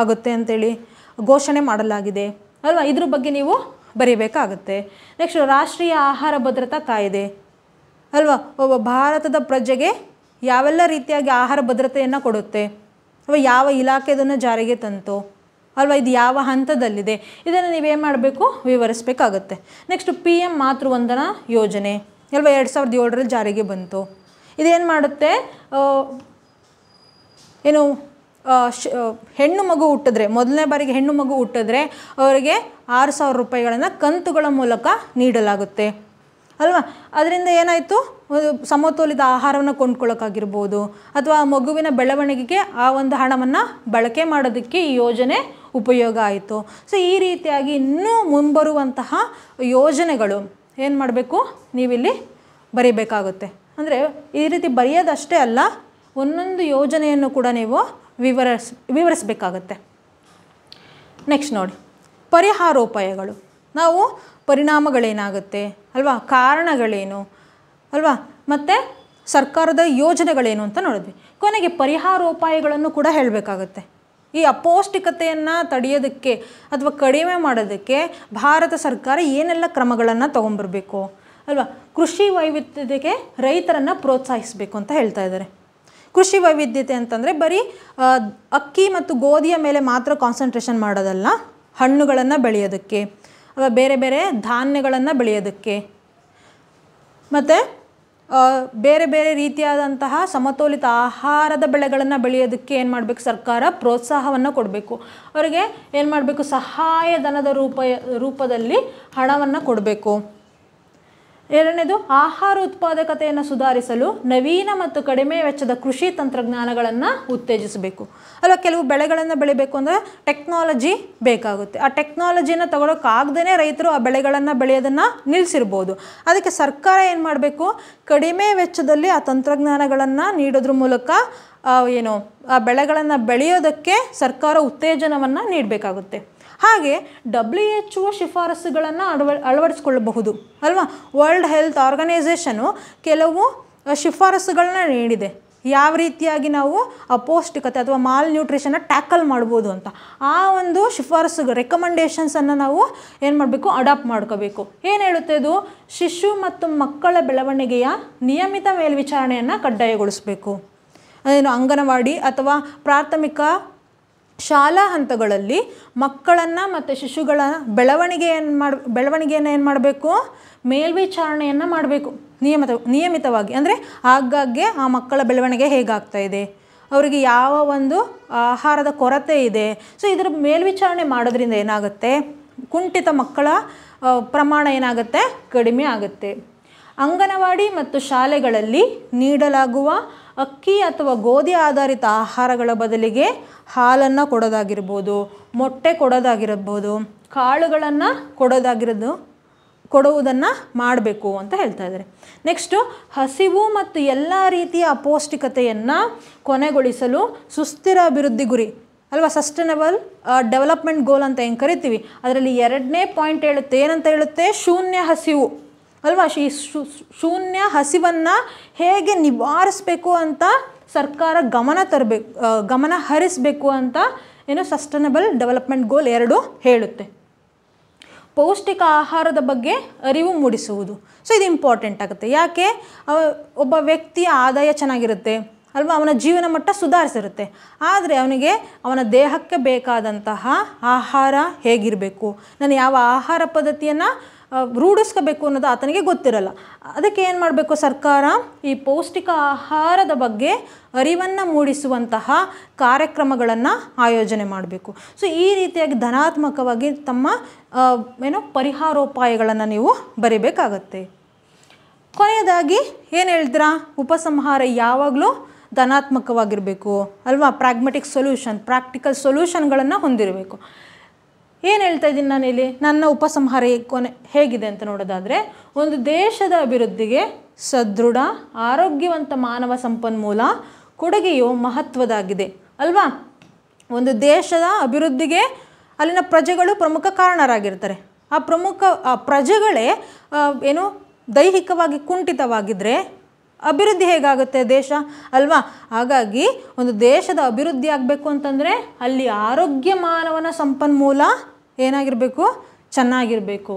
ಆಗುತ್ತೆ ಅಂತೇಳಿ ಘೋಷಣೆ ಮಾಡಲಾಗಿದೆ ಅಲ್ವಾ. ಇದ್ರ ಬಗ್ಗೆ ನೀವು ಬರೀಬೇಕಾಗುತ್ತೆ. ನೆಕ್ಸ್ಟ್ ರಾಷ್ಟ್ರೀಯ ಆಹಾರ ಭದ್ರತಾ ಕಾಯ್ದೆ ಅಲ್ವಾ. ಒಬ್ಬ ಭಾರತದ ಪ್ರಜೆಗೆ ಯಾವೆಲ್ಲ ರೀತಿಯಾಗಿ ಆಹಾರ ಭದ್ರತೆಯನ್ನು ಕೊಡುತ್ತೆ ಅಥವಾ ಯಾವ ಇಲಾಖೆ ಇದನ್ನು ಜಾರಿಗೆ ತಂತು ಅಲ್ವಾ, ಇದು ಯಾವ ಹಂತದಲ್ಲಿದೆ, ಇದನ್ನು ನೀವೇನು ಮಾಡಬೇಕು, ವಿವರಿಸಬೇಕಾಗತ್ತೆ. ನೆಕ್ಸ್ಟ್ PM ಮಾತೃವಂದನಾ ಯೋಜನೆ ಅಲ್ವಾ, 2007ರಲ್ಲಿ ಜಾರಿಗೆ ಬಂತು. ಇದೇನು ಮಾಡುತ್ತೆ, ಏನು ಹೆಣ್ಣು ಮಗು ಹುಟ್ಟಿದ್ರೆ, ಮೊದಲನೇ ಬಾರಿಗೆ ಹೆಣ್ಣು ಮಗು ಹುಟ್ಟಿದ್ರೆ ಅವರಿಗೆ 6,000 ರೂಪಾಯಿಗಳನ್ನು ಕಂತುಗಳ ಮೂಲಕ ನೀಡಲಾಗುತ್ತೆ ಅಲ್ವಾ. ಅದರಿಂದ ಏನಾಯಿತು, ಸಮತೋಲಿತ ಆಹಾರವನ್ನು ಕೊಂಡ್ಕೊಳ್ಳೋಕ್ಕಾಗಿರ್ಬೋದು ಅಥವಾ ಮಗುವಿನ ಬೆಳವಣಿಗೆಗೆ ಆ ಒಂದು ಹಣವನ್ನು ಬಳಕೆ ಮಾಡೋದಕ್ಕೆ ಈ ಯೋಜನೆ ಉಪಯೋಗ ಆಯಿತು. ಸೊ ಈ ರೀತಿಯಾಗಿ ಇನ್ನೂ ಮುಂಬರುವಂತಹ ಯೋಜನೆಗಳು ಏನು ಮಾಡಬೇಕು, ನೀವಿಲ್ಲಿ ಬರೀಬೇಕಾಗುತ್ತೆ. ಅಂದರೆ ಈ ರೀತಿ ಬರೆಯೋದಷ್ಟೇ ಅಲ್ಲ, ಒಂದೊಂದು ಯೋಜನೆಯನ್ನು ಕೂಡ ನೀವು ವಿವರಿಸಬೇಕಾಗತ್ತೆ. ನೆಕ್ಸ್ಟ್ ನೋಡಿ, ಪರಿಹಾರೋಪಾಯಗಳು. ನಾವು ಪರಿಣಾಮಗಳೇನಾಗುತ್ತೆ ಅಲ್ವಾ, ಕಾರಣಗಳೇನು ಅಲ್ವಾ, ಮತ್ತು ಸರ್ಕಾರದ ಯೋಜನೆಗಳೇನು ಅಂತ ನೋಡಿದ್ವಿ. ಕೊನೆಗೆ ಪರಿಹಾರೋಪಾಯಗಳನ್ನು ಕೂಡ ಹೇಳಬೇಕಾಗತ್ತೆ. ಈ ಅಪೌಷ್ಟಿಕತೆಯನ್ನು ತಡೆಯೋದಕ್ಕೆ ಅಥವಾ ಕಡಿಮೆ ಮಾಡೋದಕ್ಕೆ ಭಾರತ ಸರ್ಕಾರ ಏನೆಲ್ಲ ಕ್ರಮಗಳನ್ನು ತೊಗೊಂಬರ್ಬೇಕು ಅಲ್ವಾ. ಕೃಷಿ ವೈವಿಧ್ಯತೆಗೆ ರೈತರನ್ನು ಪ್ರೋತ್ಸಾಹಿಸಬೇಕು ಅಂತ ಹೇಳ್ತಾ ಇದ್ದಾರೆ. ಕೃಷಿ ವೈವಿಧ್ಯತೆ ಅಂತಂದರೆ ಬರೀ ಅಕ್ಕಿ ಮತ್ತು ಗೋಧಿಯ ಮೇಲೆ ಮಾತ್ರ ಕಾನ್ಸಂಟ್ರೇಷನ್ ಮಾಡೋದಲ್ಲ, ಹಣ್ಣುಗಳನ್ನು ಬೆಳೆಯೋದಕ್ಕೆ ಅಥವಾ ಬೇರೆ ಬೇರೆ ಧಾನ್ಯಗಳನ್ನು ಬೆಳೆಯೋದಕ್ಕೆ ಮತ್ತು ಬೇರೆ ಬೇರೆ ರೀತಿಯಾದಂತಹ ಸಮತೋಲಿತ ಆಹಾರದ ಬೆಳೆಗಳನ್ನು ಬೆಳೆಯೋದಕ್ಕೆ ಏನು ಮಾಡಬೇಕು, ಸರ್ಕಾರ ಪ್ರೋತ್ಸಾಹವನ್ನು ಕೊಡಬೇಕು. ಅವರಿಗೆ ಏನು ಮಾಡಬೇಕು, ಸಹಾಯಧನದ ರೂಪದಲ್ಲಿ ಹಣವನ್ನು ಕೊಡಬೇಕು. ಎರಡನೇದು, ಆಹಾರ ಉತ್ಪಾದಕತೆಯನ್ನು ಸುಧಾರಿಸಲು ನವೀನ ಮತ್ತು ಕಡಿಮೆ ವೆಚ್ಚದ ಕೃಷಿ ತಂತ್ರಜ್ಞಾನಗಳನ್ನು ಉತ್ತೇಜಿಸಬೇಕು ಅಲ್ಲ. ಕೆಲವು ಬೆಳೆಗಳನ್ನು ಬೆಳಿಬೇಕು ಅಂದರೆ ಟೆಕ್ನಾಲಜಿ ಬೇಕಾಗುತ್ತೆ. ಆ ಟೆಕ್ನಾಲಜಿನ ತಗೊಳ್ಳೋಕ್ಕಾಗದೇ ರೈತರು ಆ ಬೆಳೆಗಳನ್ನು ಬೆಳೆಯೋದನ್ನು ನಿಲ್ಲಿಸಿರ್ಬೋದು. ಅದಕ್ಕೆ ಸರ್ಕಾರ ಏನು ಮಾಡಬೇಕು, ಕಡಿಮೆ ವೆಚ್ಚದಲ್ಲಿ ಆ ತಂತ್ರಜ್ಞಾನಗಳನ್ನು ನೀಡೋದ್ರ ಮೂಲಕ ಆ ಬೆಳೆಗಳನ್ನು ಬೆಳೆಯೋದಕ್ಕೆ ಸರ್ಕಾರ ಉತ್ತೇಜನವನ್ನು ನೀಡಬೇಕಾಗುತ್ತೆ. ಹಾಗೆ WHO ಶಿಫಾರಸುಗಳನ್ನು ಅಳವಡಿಸ್ಕೊಳ್ಳಬಹುದು ಅಲ್ವಾ. ವರ್ಲ್ಡ್ ಹೆಲ್ತ್ ಆರ್ಗನೈಸೇಷನು ಕೆಲವು ಶಿಫಾರಸುಗಳನ್ನ ನೀಡಿದೆ, ಯಾವ ರೀತಿಯಾಗಿ ನಾವು ಅಪೌಷ್ಟಿಕತೆ ಅಥವಾ ಮಾಲ್ ನ್ಯೂಟ್ರಿಷನ್ನ ಟ್ಯಾಕಲ್ ಮಾಡ್ಬೋದು ಅಂತ. ಆ ಒಂದು ಶಿಫಾರಸು ರೆಕಮೆಂಡೇಷನ್ಸನ್ನು ನಾವು ಏನು ಮಾಡಬೇಕು, ಅಡಾಪ್ಟ್ ಮಾಡ್ಕೋಬೇಕು. ಏನು ಹೇಳುತ್ತೆ ಇದು, ಶಿಶು ಮತ್ತು ಮಕ್ಕಳ ಬೆಳವಣಿಗೆಯ ನಿಯಮಿತ ಮೇಲ್ವಿಚಾರಣೆಯನ್ನು ಕಡ್ಡಾಯಗೊಳಿಸಬೇಕು. ಅಂಗನವಾಡಿ ಅಥವಾ ಪ್ರಾಥಮಿಕ ಶಾಲಾ ಹಂತಗಳಲ್ಲಿ ಮಕ್ಕಳನ್ನು ಮತ್ತು ಶಿಶುಗಳ ಬೆಳವಣಿಗೆಯನ್ನು ಏನು ಮಾಡಬೇಕು, ಮೇಲ್ವಿಚಾರಣೆಯನ್ನು ಮಾಡಬೇಕು ನಿಯಮಿತವಾಗಿ. ಅಂದರೆ ಆಗಾಗ್ಗೆ ಆ ಮಕ್ಕಳ ಬೆಳವಣಿಗೆ ಹೇಗಾಗ್ತಾ ಇದೆ, ಅವರಿಗೆ ಯಾವ ಒಂದು ಆಹಾರದ ಕೊರತೆ ಇದೆ. ಸೊ ಇದರ ಮೇಲ್ವಿಚಾರಣೆ ಮಾಡೋದ್ರಿಂದ ಏನಾಗುತ್ತೆ, ಕುಂಠಿತ ಮಕ್ಕಳ ಪ್ರಮಾಣ ಏನಾಗುತ್ತೆ, ಕಡಿಮೆ ಆಗುತ್ತೆ. ಅಂಗನವಾಡಿ ಮತ್ತು ಶಾಲೆಗಳಲ್ಲಿ ನೀಡಲಾಗುವ ಅಕ್ಕಿ ಅಥವಾ ಗೋಧಿ ಆಧಾರಿತ ಆಹಾರಗಳ ಬದಲಿಗೆ ಹಾಲನ್ನು ಕೊಡೋದಾಗಿರ್ಬೋದು, ಮೊಟ್ಟೆ ಕೊಡೋದಾಗಿರ್ಬೋದು, ಕಾಳುಗಳನ್ನು ಕೊಡುವುದನ್ನು ಮಾಡಬೇಕು ಅಂತ ಹೇಳ್ತಾ ಇದ್ದಾರೆ. ನೆಕ್ಸ್ಟು, ಹಸಿವು ಮತ್ತು ಎಲ್ಲ ರೀತಿಯ ಅಪೌಷ್ಟಿಕತೆಯನ್ನು ಕೊನೆಗೊಳಿಸಲು ಸುಸ್ಥಿರ ಅಭಿವೃದ್ಧಿ ಗುರಿ ಅಲ್ವಾ, ಸಸ್ಟೈನಬಲ್ ಡೆವಲಪ್ಮೆಂಟ್ ಗೋಲ್ ಅಂತ ಹೆಂಗೆ ಕರಿತೀವಿ, ಅದರಲ್ಲಿ 2ನೇ ಪಾಯಿಂಟ್ ಹೇಳುತ್ತೆ. ಏನಂತ ಹೇಳುತ್ತೆ, ಶೂನ್ಯ ಹಸಿವು ಅಲ್ವಾ. ಶೂನ್ಯ ಹಸಿವನ್ನು ಹೇಗೆ ನಿವಾರಿಸಬೇಕು ಅಂತ ಸರ್ಕಾರ ಗಮನ ಹರಿಸಬೇಕು ಅಂತ ಏನು ಸಸ್ಟೈನಬಲ್ ಡೆವಲಪ್ಮೆಂಟ್ ಗೋಲ್ 2 ಹೇಳುತ್ತೆ. ಪೌಷ್ಟಿಕ ಆಹಾರದ ಬಗ್ಗೆ ಅರಿವು ಮೂಡಿಸುವುದು. ಸೊ ಇದು ಇಂಪಾರ್ಟೆಂಟ್ ಆಗುತ್ತೆ. ಯಾಕೆ? ಒಬ್ಬ ವ್ಯಕ್ತಿಯ ಆದಾಯ ಚೆನ್ನಾಗಿರುತ್ತೆ ಅಲ್ವಾ, ಅವನ ಜೀವನ ಮಟ್ಟ ಸುಧಾರಿಸಿರುತ್ತೆ. ಆದರೆ ಅವನಿಗೆ ಅವನ ದೇಹಕ್ಕೆ ಬೇಕಾದಂತಹ ಆಹಾರ ಹೇಗಿರಬೇಕು, ನಾನು ಯಾವ ಆಹಾರ ಪದ್ಧತಿಯನ್ನು ರೂಢಿಸ್ಕೋಬೇಕು ಅನ್ನೋದು ಆತನಿಗೆ ಗೊತ್ತಿರಲ್ಲ. ಅದಕ್ಕೆ ಏನು ಮಾಡಬೇಕು? ಸರ್ಕಾರ ಈ ಪೌಷ್ಟಿಕ ಆಹಾರದ ಬಗ್ಗೆ ಅರಿವನ್ನು ಮೂಡಿಸುವಂತಹ ಕಾರ್ಯಕ್ರಮಗಳನ್ನು ಆಯೋಜನೆ ಮಾಡಬೇಕು. ಸೊ ಈ ರೀತಿಯಾಗಿ ಧನಾತ್ಮಕವಾಗಿ ತಮ್ಮ ಪರಿಹಾರೋಪಾಯಗಳನ್ನು ನೀವು ಬರಿಬೇಕಾಗತ್ತೆ. ಕೊನೆಯದಾಗಿ ಏನು ಹೇಳ್ತೀರಾ? ಉಪಸಂಹಾರ ಯಾವಾಗಲೂ ಧನಾತ್ಮಕವಾಗಿರಬೇಕು ಅಲ್ವಾ, ಪ್ರಾಗ್ಮೆಟಿಕ್ ಸೊಲ್ಯೂಷನ್, ಪ್ರಾಕ್ಟಿಕಲ್ ಸೊಲ್ಯೂಷನ್ಗಳನ್ನು ಹೊಂದಿರಬೇಕು. ಏನು ಹೇಳ್ತಾ ಇದ್ದೀನಿ ನಾನಿಲ್ಲಿ? ನನ್ನ ಉಪಸಂಹಾರ ಹೇಗಿದೆ ಅಂತ ನೋಡೋದಾದರೆ, ಒಂದು ದೇಶದ ಅಭಿವೃದ್ಧಿಗೆ ಸದೃಢ ಆರೋಗ್ಯವಂತ ಮಾನವ ಸಂಪನ್ಮೂಲ ಕೊಡುಗೆಯು ಮಹತ್ವದಾಗಿದೆ ಅಲ್ವಾ. ಒಂದು ದೇಶದ ಅಭಿವೃದ್ಧಿಗೆ ಅಲ್ಲಿನ ಪ್ರಜೆಗಳು ಪ್ರಮುಖ ಕಾರಣರಾಗಿರ್ತಾರೆ. ಆ ಪ್ರಜೆಗಳೇ ದೈಹಿಕವಾಗಿ ಕುಂಠಿತವಾಗಿದ್ದರೆ ಅಭಿವೃದ್ಧಿ ಹೇಗಾಗುತ್ತೆ ದೇಶ ಅಲ್ವಾ. ಹಾಗಾಗಿ ಒಂದು ದೇಶದ ಅಭಿವೃದ್ಧಿ ಆಗಬೇಕು ಅಂತಂದರೆ ಅಲ್ಲಿ ಆರೋಗ್ಯ ಮಾನವನ ಸಂಪನ್ಮೂಲ ಏನಾಗಿರಬೇಕು? ಚೆನ್ನಾಗಿರಬೇಕು.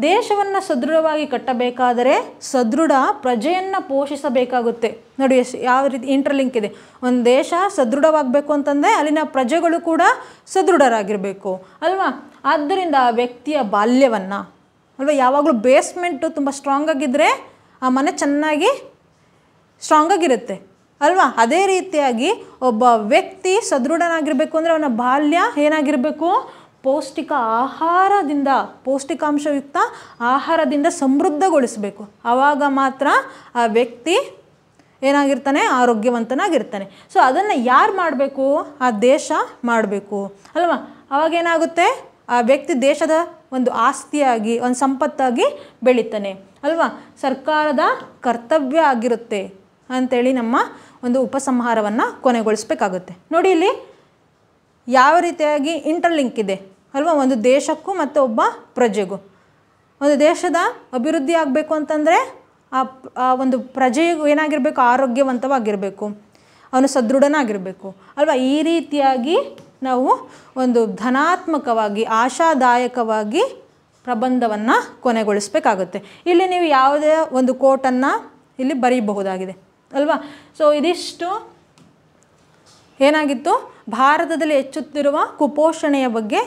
ದೇಶವನ್ನು ಸದೃಢವಾಗಿ ಕಟ್ಟಬೇಕಾದರೆ ಸದೃಢ ಪ್ರಜೆಯನ್ನು ಪೋಷಿಸಬೇಕಾಗುತ್ತೆ. ನೋಡಿ ಯಾವ ರೀತಿ ಇಂಟರ್ಲಿಂಕ್ ಇದೆ. ಒಂದು ದೇಶ ಸದೃಢವಾಗಬೇಕು ಅಂತಂದರೆ ಅಲ್ಲಿನ ಪ್ರಜೆಗಳು ಕೂಡ ಸದೃಢರಾಗಿರಬೇಕು ಅಲ್ವಾ. ಆದ್ದರಿಂದ ಆ ವ್ಯಕ್ತಿಯ ಬಾಲ್ಯವನ್ನು ಅಲ್ವಾ, ಯಾವಾಗಲೂ ಬೇಸ್ಮೆಂಟು ತುಂಬ ಸ್ಟ್ರಾಂಗಾಗಿದ್ದರೆ ಆ ಮನೆ ಚೆನ್ನಾಗಿ ಸ್ಟ್ರಾಂಗಾಗಿರುತ್ತೆ ಅಲ್ವಾ. ಅದೇ ರೀತಿಯಾಗಿ ಒಬ್ಬ ವ್ಯಕ್ತಿ ಸದೃಢನಾಗಿರಬೇಕು ಅಂದರೆ ಅವನ ಬಾಲ್ಯ ಏನಾಗಿರಬೇಕು? ಪೌಷ್ಟಿಕ ಆಹಾರದಿಂದ, ಪೌಷ್ಟಿಕಾಂಶಯುಕ್ತ ಆಹಾರದಿಂದ ಸಮೃದ್ಧಗೊಳಿಸಬೇಕು. ಆವಾಗ ಮಾತ್ರ ಆ ವ್ಯಕ್ತಿ ಏನಾಗಿರ್ತಾನೆ? ಆರೋಗ್ಯವಂತನಾಗಿರ್ತಾನೆ. ಸೊ ಅದನ್ನು ಯಾರು ಮಾಡಬೇಕು? ಆ ದೇಶ ಮಾಡಬೇಕು ಅಲ್ವಾ. ಅವಾಗೇನಾಗುತ್ತೆ? ಆ ವ್ಯಕ್ತಿ ದೇಶದ ಒಂದು ಆಸ್ತಿಯಾಗಿ, ಒಂದು ಸಂಪತ್ತಾಗಿ ಬೆಳೀತಾನೆ ಅಲ್ವಾ. ಸರ್ಕಾರದ ಕರ್ತವ್ಯ ಆಗಿರುತ್ತೆ ಅಂಥೇಳಿ ನಮ್ಮ ಒಂದು ಉಪಸಂಹಾರವನ್ನು ಕೊನೆಗೊಳಿಸಬೇಕಾಗುತ್ತೆ. ನೋಡಿ ಇಲ್ಲಿ ಯಾವ ರೀತಿಯಾಗಿ ಇಂಟರ್ಲಿಂಕ್ ಇದೆ ಅಲ್ವಾ, ಒಂದು ದೇಶಕ್ಕೂ ಮತ್ತು ಒಬ್ಬ ಪ್ರಜೆಗೂ. ಒಂದು ದೇಶದ ಅಭಿವೃದ್ಧಿ ಆಗಬೇಕು ಅಂತಂದರೆ ಆ ಒಂದು ಪ್ರಜೆಗೂ ಏನಾಗಿರಬೇಕು? ಆರೋಗ್ಯವಂತವಾಗಿರಬೇಕು, ಅವನು ಸದೃಢನಾಗಿರಬೇಕು ಅಲ್ವಾ. ಈ ರೀತಿಯಾಗಿ ನಾವು ಒಂದು ಧನಾತ್ಮಕವಾಗಿ, ಆಶಾದಾಯಕವಾಗಿ ಪ್ರಬಂಧವನ್ನು ಕೊನೆಗೊಳಿಸಬೇಕಾಗುತ್ತೆ. ಇಲ್ಲಿ ನೀವು ಯಾವುದೇ ಒಂದು ಕೋಟನ್ನು ಇಲ್ಲಿ ಬರೀಬಹುದಾಗಿದೆ ಅಲ್ವಾ. ಸೊ ಇದಿಷ್ಟು ಏನಾಗಿತ್ತು? ಭಾರತದಲ್ಲಿ ಹೆಚ್ಚುತ್ತಿರುವ ಕುಪೋಷಣೆಯ ಬಗ್ಗೆ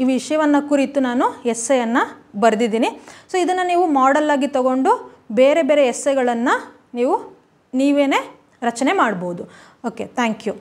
ಈ ವಿಷಯವನ್ನು ಕುರಿತು ನಾನು ಎಸ್ಸೆಯನ್ನು ಬರೆದಿದ್ದೀನಿ. ಸೊ ಇದನ್ನು ನೀವು ಮಾಡೆಲ್ಲಾಗಿ ತಗೊಂಡು ಬೇರೆ ಬೇರೆ ಎಸ್ಸೆಗಳನ್ನು ನೀವೇ ರಚನೆ ಮಾಡ್ಬೋದು. Okay, thank you.